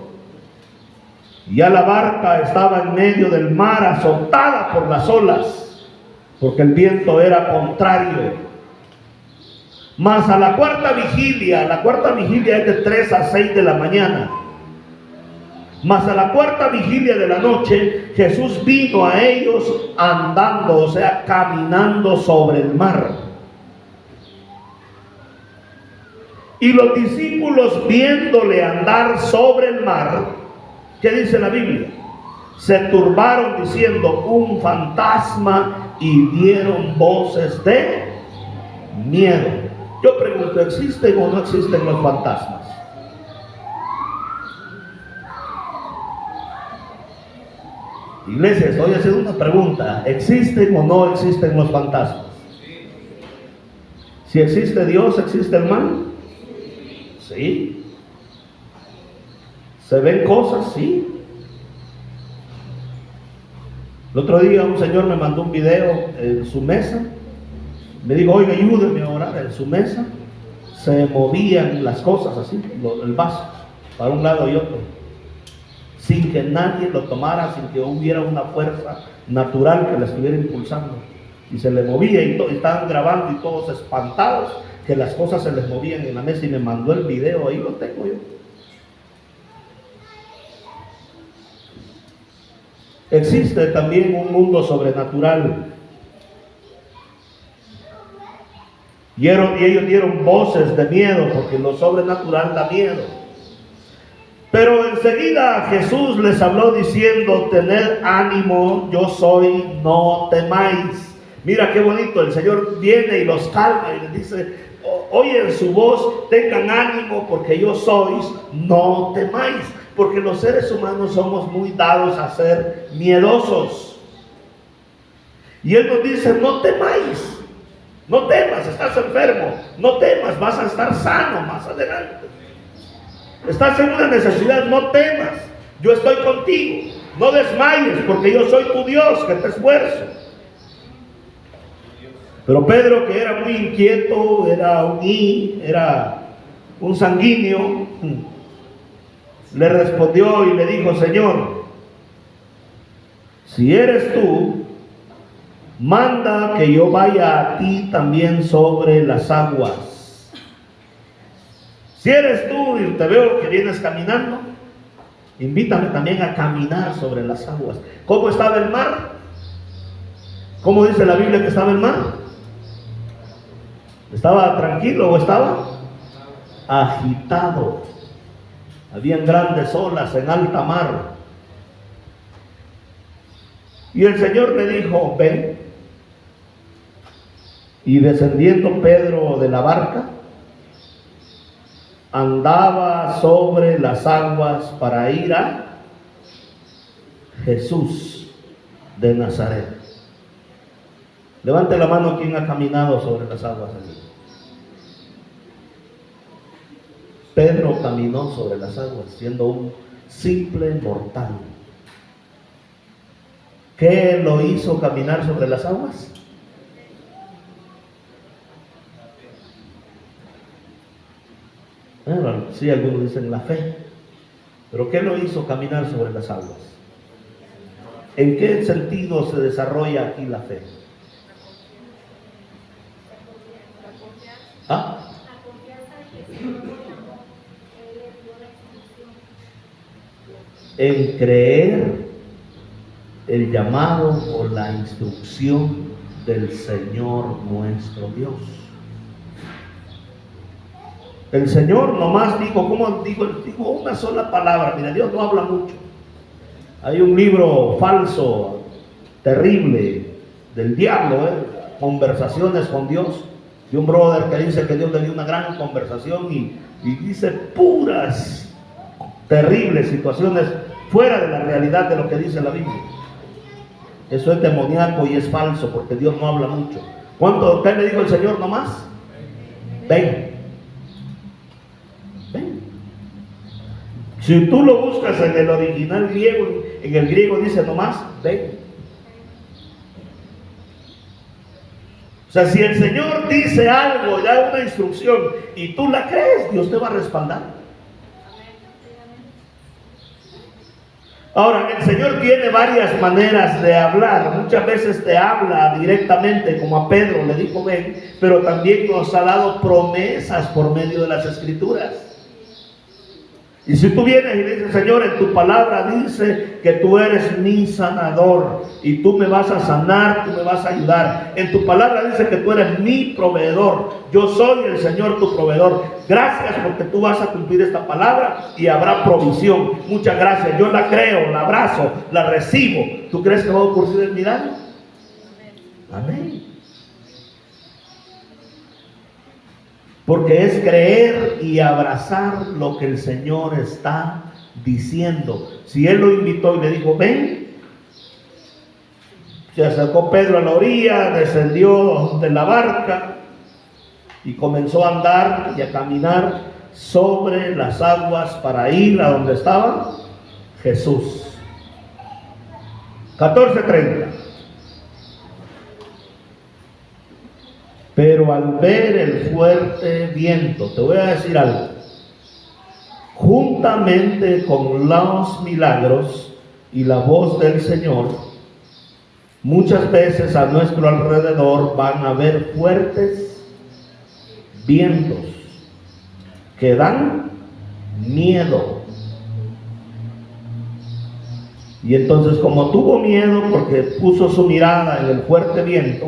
Y ya la barca estaba en medio del mar, azotada por las olas, porque el viento era contrario. Mas a la cuarta vigilia es de 3 a 6 de la mañana. Mas a la cuarta vigilia de la noche, Jesús vino a ellos andando, o sea, caminando sobre el mar. Y los discípulos, viéndole andar sobre el mar, ¿qué dice la Biblia? Se turbaron diciendo: un fantasma, y dieron voces de miedo. Yo pregunto, ¿existen o no existen los fantasmas? Iglesia, estoy haciendo una pregunta: ¿existen o no existen los fantasmas? Si existe Dios, ¿existe el mal? Sí. ¿Se ven cosas? Sí. El otro día un señor me mandó un video en su mesa. Me dijo: oiga, ayúdeme a orar. En su mesa se movían las cosas así, el vaso, para un lado y otro, sin que nadie lo tomara, sin que hubiera una fuerza natural que la estuviera impulsando. Y se le movía, y estaban grabando y todos espantados que las cosas se les movían en la mesa, y me mandó el video. Ahí lo tengo yo. Existe también un mundo sobrenatural. Y ellos dieron voces de miedo, porque lo sobrenatural da miedo. Pero enseguida Jesús les habló diciendo: tened ánimo, yo soy, no temáis. Mira qué bonito, el Señor viene y los calma y les dice: oyen su voz, tengan ánimo, porque yo soy, no temáis. Porque los seres humanos somos muy dados a ser miedosos. Y Él nos dice: no temáis. No temas, estás enfermo. No temas, vas a estar sano más adelante. Estás en una necesidad, no temas. Yo estoy contigo. No desmayes, porque yo soy tu Dios, que te esfuerzo. Pero Pedro, que era muy inquieto, era un sanguíneo, le respondió y le dijo: Señor, si eres tú, manda que yo vaya a ti también sobre las aguas. Si eres tú y te veo que vienes caminando, invítame también a caminar sobre las aguas. ¿Cómo estaba el mar? ¿Cómo dice la Biblia que estaba el mar? ¿Estaba tranquilo o estaba agitado? Habían grandes olas en alta mar. Y el Señor le dijo: ven. Y descendiendo Pedro de la barca, andaba sobre las aguas para ir a Jesús de Nazaret. Levante la mano quien ha caminado sobre las aguas allí. Pedro caminó sobre las aguas siendo un simple mortal. ¿Qué lo hizo caminar sobre las aguas? Bueno, sí, algunos dicen la fe. Pero ¿qué lo hizo caminar sobre las aguas? ¿En qué sentido se desarrolla aquí la fe? ¿Ah? En creer el llamado o la instrucción del Señor nuestro Dios. El Señor nomás dijo, ¿cómo dijo? Dijo una sola palabra. Mira, Dios no habla mucho. Hay un libro falso, terrible, del diablo, Conversaciones con Dios, de un brother que dice que Dios le dio una gran conversación y dice puras, terribles situaciones fuera de la realidad de lo que dice la Biblia. Eso es demoníaco y es falso, porque Dios no habla mucho. ¿Cuánto usted le dijo el Señor nomás? Ven. Ven. Si tú lo buscas en el original griego, en el griego dice nomás, ven. O sea, si el Señor dice algo, da una instrucción y tú la crees, Dios te va a respaldar. Ahora, el Señor tiene varias maneras de hablar. Muchas veces te habla directamente, como a Pedro le dijo ven, pero también nos ha dado promesas por medio de las Escrituras. Y si tú vienes y le dices: Señor, en tu palabra dice que tú eres mi sanador y tú me vas a sanar, tú me vas a ayudar. En tu palabra dice que tú eres mi proveedor. Yo soy el Señor tu proveedor. Gracias porque tú vas a cumplir esta palabra y habrá provisión. Muchas gracias. Yo la creo, la abrazo, la recibo. ¿Tú crees que va a ocurrir el milagro? Amén. Porque es creer y abrazar lo que el Señor está diciendo. Si Él lo invitó y le dijo ven, se acercó Pedro a la orilla, descendió de la barca y comenzó a andar y a caminar sobre las aguas para ir a donde estaba Jesús. 14:30. Pero al ver el fuerte viento, te voy a decir algo, juntamente con los milagros y la voz del Señor, muchas veces a nuestro alrededor van a haber fuertes vientos que dan miedo. Y entonces, como tuvo miedo porque puso su mirada en el fuerte viento,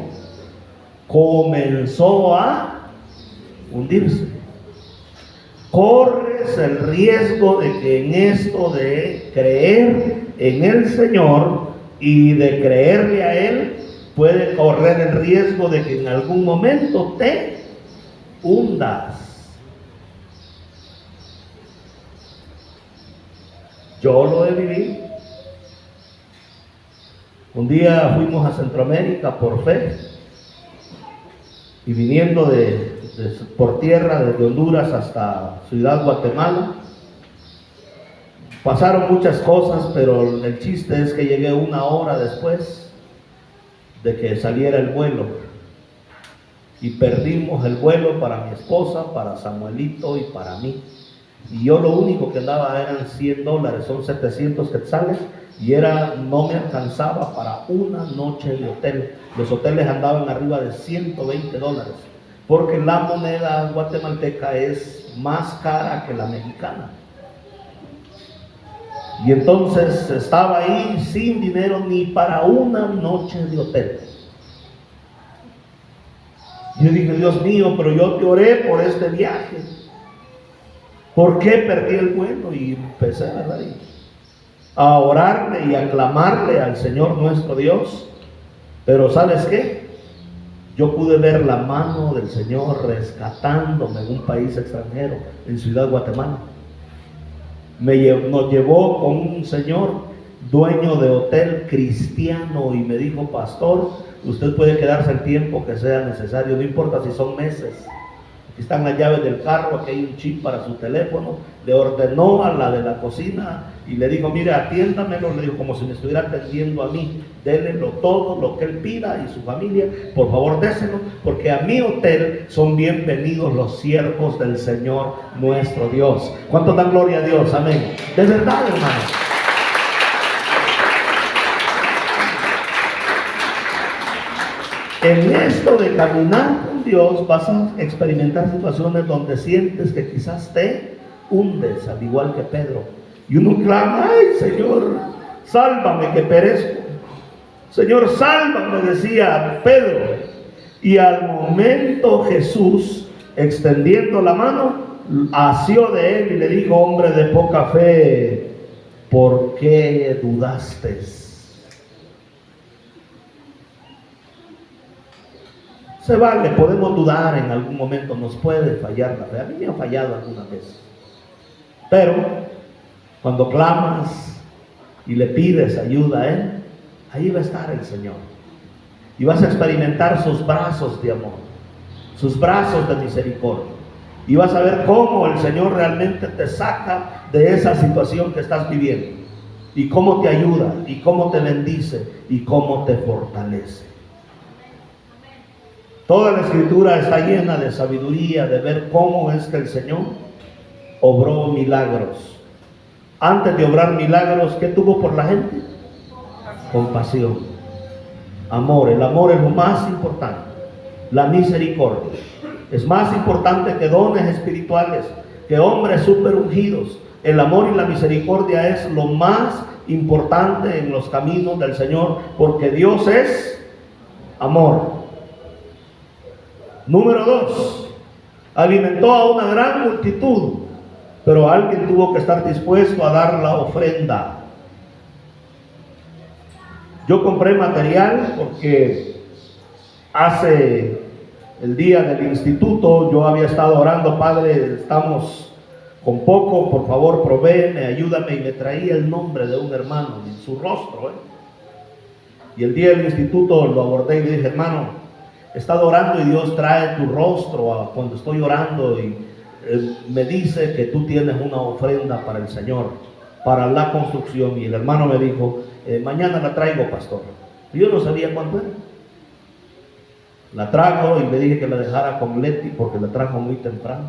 comenzó a hundirse. Corres el riesgo de que en esto de creer en el Señor y de creerle a Él, puede correr el riesgo de que en algún momento te hundas. Yo lo he vivido. Un día fuimos a Centroamérica por fe y viniendo por tierra desde Honduras hasta Ciudad Guatemala, Pasaron muchas cosas, pero el chiste es que llegué 1 hora después de que saliera el vuelo. Y perdimos el vuelo para mi esposa, para Samuelito y para mí. Y yo lo único que andaba eran $100, son 700 quetzales, y no me alcanzaba para una noche de hotel. Los hoteles andaban arriba de $120, porque la moneda guatemalteca es más cara que la mexicana. Y entonces estaba ahí sin dinero ni para una noche de hotel. Yo dije, Dios mío, pero yo te oré por este viaje. ¿Por qué perdí el vuelo? Y empecé, ¿verdad?, a orarle y a clamarle al Señor nuestro Dios. Pero ¿sabes qué? Yo pude ver la mano del Señor rescatándome en un país extranjero, en Ciudad Guatemala. Nos llevó con un señor dueño de hotel cristiano y me dijo, pastor, usted puede quedarse el tiempo que sea necesario, no importa si son meses. Aquí están las llaves del carro, aquí hay un chip para su teléfono. Le ordenó a la de la cocina y le dijo, mire, atiéndamelo, le dijo, como si me estuviera atendiendo a mí, délenlo todo lo que él pida y su familia, por favor déselo, porque a mi hotel son bienvenidos los siervos del Señor nuestro Dios. ¿Cuánto dan gloria a Dios? Amén. De verdad, hermano. En esto de caminar con Dios vas a experimentar situaciones donde sientes que quizás te hundes, al igual que Pedro. Y uno clama, ay Señor, sálvame que perezco. Señor, sálvame, decía Pedro. Y al momento Jesús, extendiendo la mano, asió de él y le dijo, hombre de poca fe, ¿por qué dudaste? Se vale, podemos dudar en algún momento, nos puede fallar la fe. A mí me ha fallado algunas veces. Pero cuando clamas y le pides ayuda a Él, ahí va a estar el Señor. Y vas a experimentar sus brazos de amor, sus brazos de misericordia. Y vas a ver cómo el Señor realmente te saca de esa situación que estás viviendo. Y cómo te ayuda, y cómo te bendice, y cómo te fortalece. Toda la Escritura está llena de sabiduría, de ver cómo es que el Señor obró milagros. Antes de obrar milagros, ¿qué tuvo por la gente? Compasión, amor. El amor es lo más importante. La misericordia es más importante que dones espirituales, que hombres súper ungidos. El amor y la misericordia es lo más importante en los caminos del Señor, porque Dios es amor. Número 2, alimentó a una gran multitud, pero alguien tuvo que estar dispuesto a dar la ofrenda. Yo compré material porque hace el día del instituto yo había estado orando, Padre, estamos con poco, por favor provéeme, ayúdame, y me traía el nombre de un hermano y su rostro. Y el día del instituto lo abordé y le dije, hermano, he estado orando y Dios trae tu rostro cuando estoy orando y me dice que tú tienes una ofrenda para el Señor, para la construcción. Y el hermano me dijo, mañana la traigo, pastor. Y yo no sabía cuándo era. La trajo y le dije que la dejara con Leti porque la trajo muy temprano.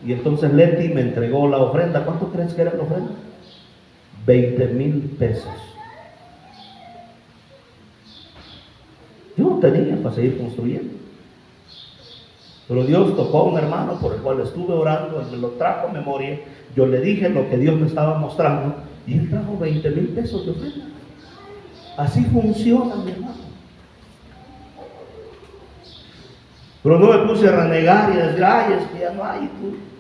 Y entonces Leti me entregó la ofrenda. ¿Cuánto crees que era la ofrenda? 20,000 pesos. Yo no tenía para seguir construyendo. Pero Dios tocó a un hermano por el cual estuve orando, él me lo trajo a memoria. Yo le dije lo que Dios me estaba mostrando y él trajo 20,000 pesos de ofrenda. Así funciona, mi hermano. Pero no me puse a renegar y a decir, ay, es que ya no hay.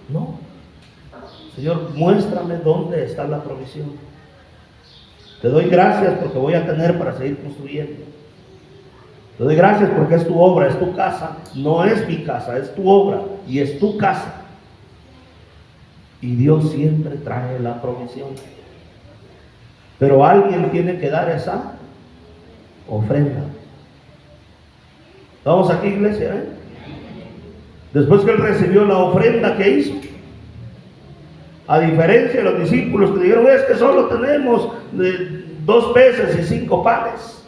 No. Señor, muéstrame dónde está la provisión. Te doy gracias porque voy a tener para seguir construyendo. Te doy gracias porque es tu obra, es tu casa. No es mi casa, es tu obra y es tu casa. Y Dios siempre trae la provisión. Pero alguien tiene que dar esa ofrenda. ¿Estamos aquí, iglesia? Después que él recibió la ofrenda, ¿qué hizo? A diferencia de los discípulos que dijeron, es que solo tenemos 2 peces y 5 panes.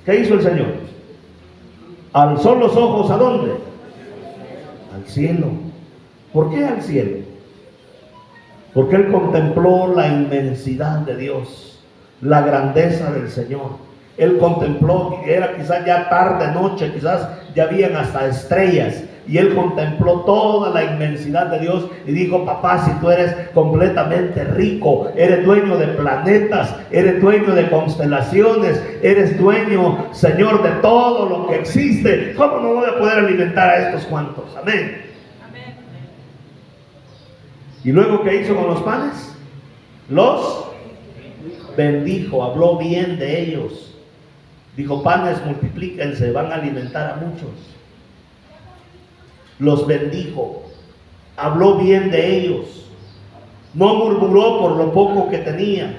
¿Qué hizo el Señor? Alzó los ojos ¿a dónde? Al cielo. ¿Por qué al cielo? Porque Él contempló la inmensidad de Dios, la grandeza del Señor. Él contempló, era quizás ya tarde, noche, quizás ya habían hasta estrellas, y Él contempló toda la inmensidad de Dios y dijo, papá, si tú eres completamente rico, eres dueño de planetas, eres dueño de constelaciones, eres dueño, Señor, de todo lo que existe, ¿cómo no voy a poder alimentar a estos cuantos? Amén. Amén. ¿Y luego qué hizo con los panes? Los bendijo, habló bien de ellos. Dijo, panes, multiplíquense, van a alimentar a muchos. Los bendijo, habló bien de ellos, no murmuró por lo poco que tenía.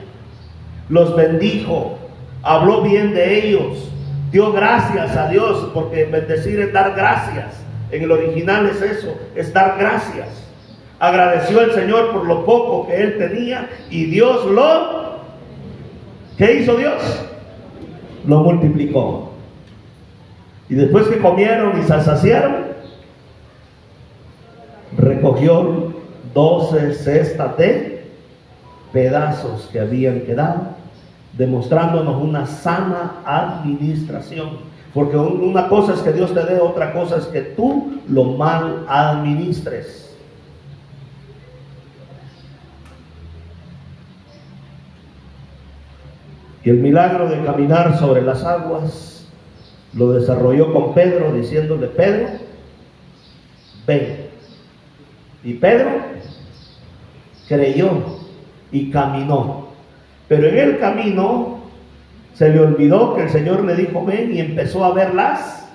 Los bendijo, habló bien de ellos, dio gracias a Dios, porque bendecir es dar gracias. En el original es eso, es dar gracias. Agradeció al Señor por lo poco que él tenía y Dios ¿qué hizo Dios? Lo multiplicó. Y después que comieron y se saciaron, recogió 12 cestas de pedazos que habían quedado, demostrándonos una sana administración. Porque una cosa es que Dios te dé, otra cosa es que tú lo mal administres. Y el milagro de caminar sobre las aguas lo desarrolló con Pedro, diciéndole, Pedro, ven. Y Pedro creyó y caminó. Pero en el camino se le olvidó que el Señor le dijo, ven, y empezó a ver las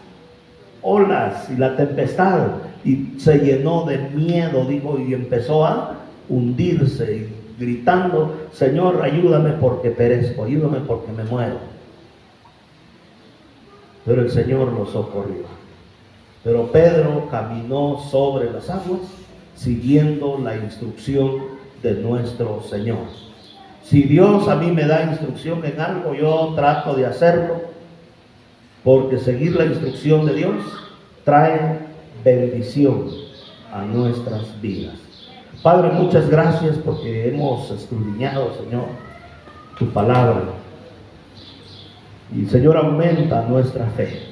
olas y la tempestad. Y se llenó de miedo, dijo, y empezó a hundirse, y gritando, Señor, ayúdame porque perezco, ayúdame porque me muero. Pero el Señor lo socorrió. Pero Pedro caminó sobre las aguas, siguiendo la instrucción de nuestro Señor. Si Dios a mí me da instrucción en algo, yo trato de hacerlo, porque seguir la instrucción de Dios trae bendición a nuestras vidas. Padre, muchas gracias porque hemos escudriñado, Señor, tu palabra. Y Señor, aumenta nuestra fe.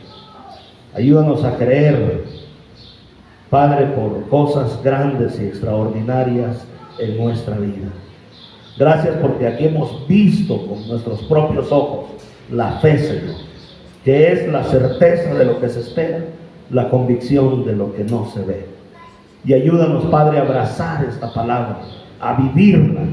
Ayúdanos a creer, Padre, por cosas grandes y extraordinarias en nuestra vida. Gracias porque aquí hemos visto con nuestros propios ojos la fe, Señor, que es la certeza de lo que se espera, la convicción de lo que no se ve. Y ayúdanos, Padre, a abrazar esta palabra, a vivirla.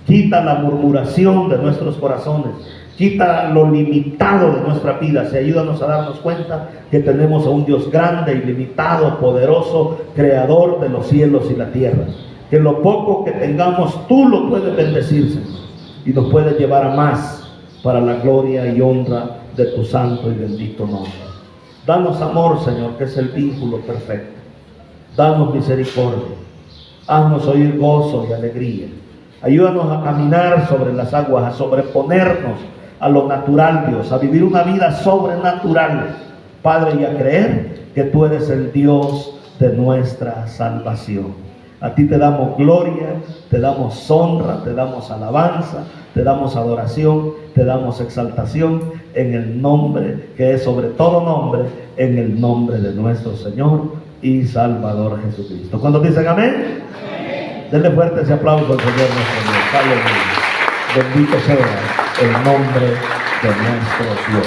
Quita la murmuración de nuestros corazones, quita lo limitado de nuestra vida. Y ayúdanos a darnos cuenta que tenemos a un Dios grande, ilimitado, poderoso, creador de los cielos y la tierra. Que lo poco que tengamos, tú lo puedes bendecir, Señor, y nos puedes llevar a más para la gloria y honra de tu santo y bendito nombre. Danos amor, Señor, que es el vínculo perfecto. Danos misericordia, haznos oír gozo y alegría. Ayúdanos a caminar sobre las aguas, a sobreponernos a lo natural, Dios, a vivir una vida sobrenatural, Padre, y a creer que tú eres el Dios de nuestra salvación. A ti te damos gloria, te damos honra, te damos alabanza, te damos adoración, te damos exaltación en el nombre que es sobre todo nombre, en el nombre de nuestro Señor y Salvador Jesucristo. ¿Cuántos dicen amén? Amén. Denle fuerte ese aplauso al Señor nuestro Dios. Aleluya. Bendito sea el nombre de nuestro Dios.